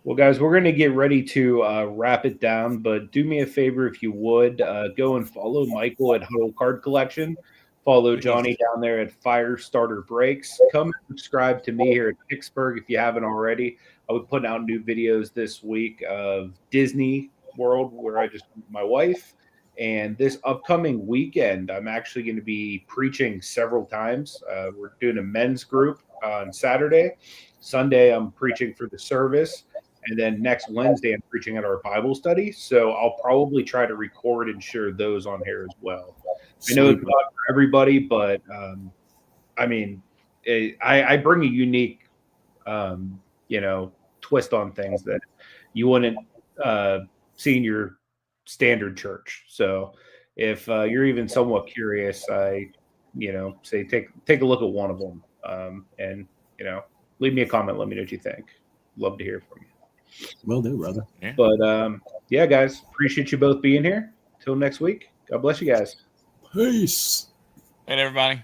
S1: Well, guys, we're going to get ready to wrap it down, but do me a favor if you would. Go and follow Michael at Huddle Card Collection. Follow Johnny down there at Firestarter Breaks. Come and subscribe to me here at Pittsburgh if you haven't already. I'll be putting out new videos this week of Disney World, where I just met my wife. And this upcoming weekend, I'm actually going to be preaching several times. We're doing a men's group on Saturday. Sunday, I'm preaching for the service. And then next Wednesday, I'm preaching at our Bible study. So I'll probably try to record and share those on here as well. I know it's not for everybody, but I mean, I bring a unique, twist on things that you wouldn't see in your standard church. So if you're even somewhat curious, I say take a look at one of them, and leave me a comment. Let me know what you think. Love to hear from you.
S3: Will do, brother.
S2: Yeah.
S1: But yeah, guys, appreciate you both being here. Till next week. God bless you guys.
S3: Peace.
S2: Hey, everybody.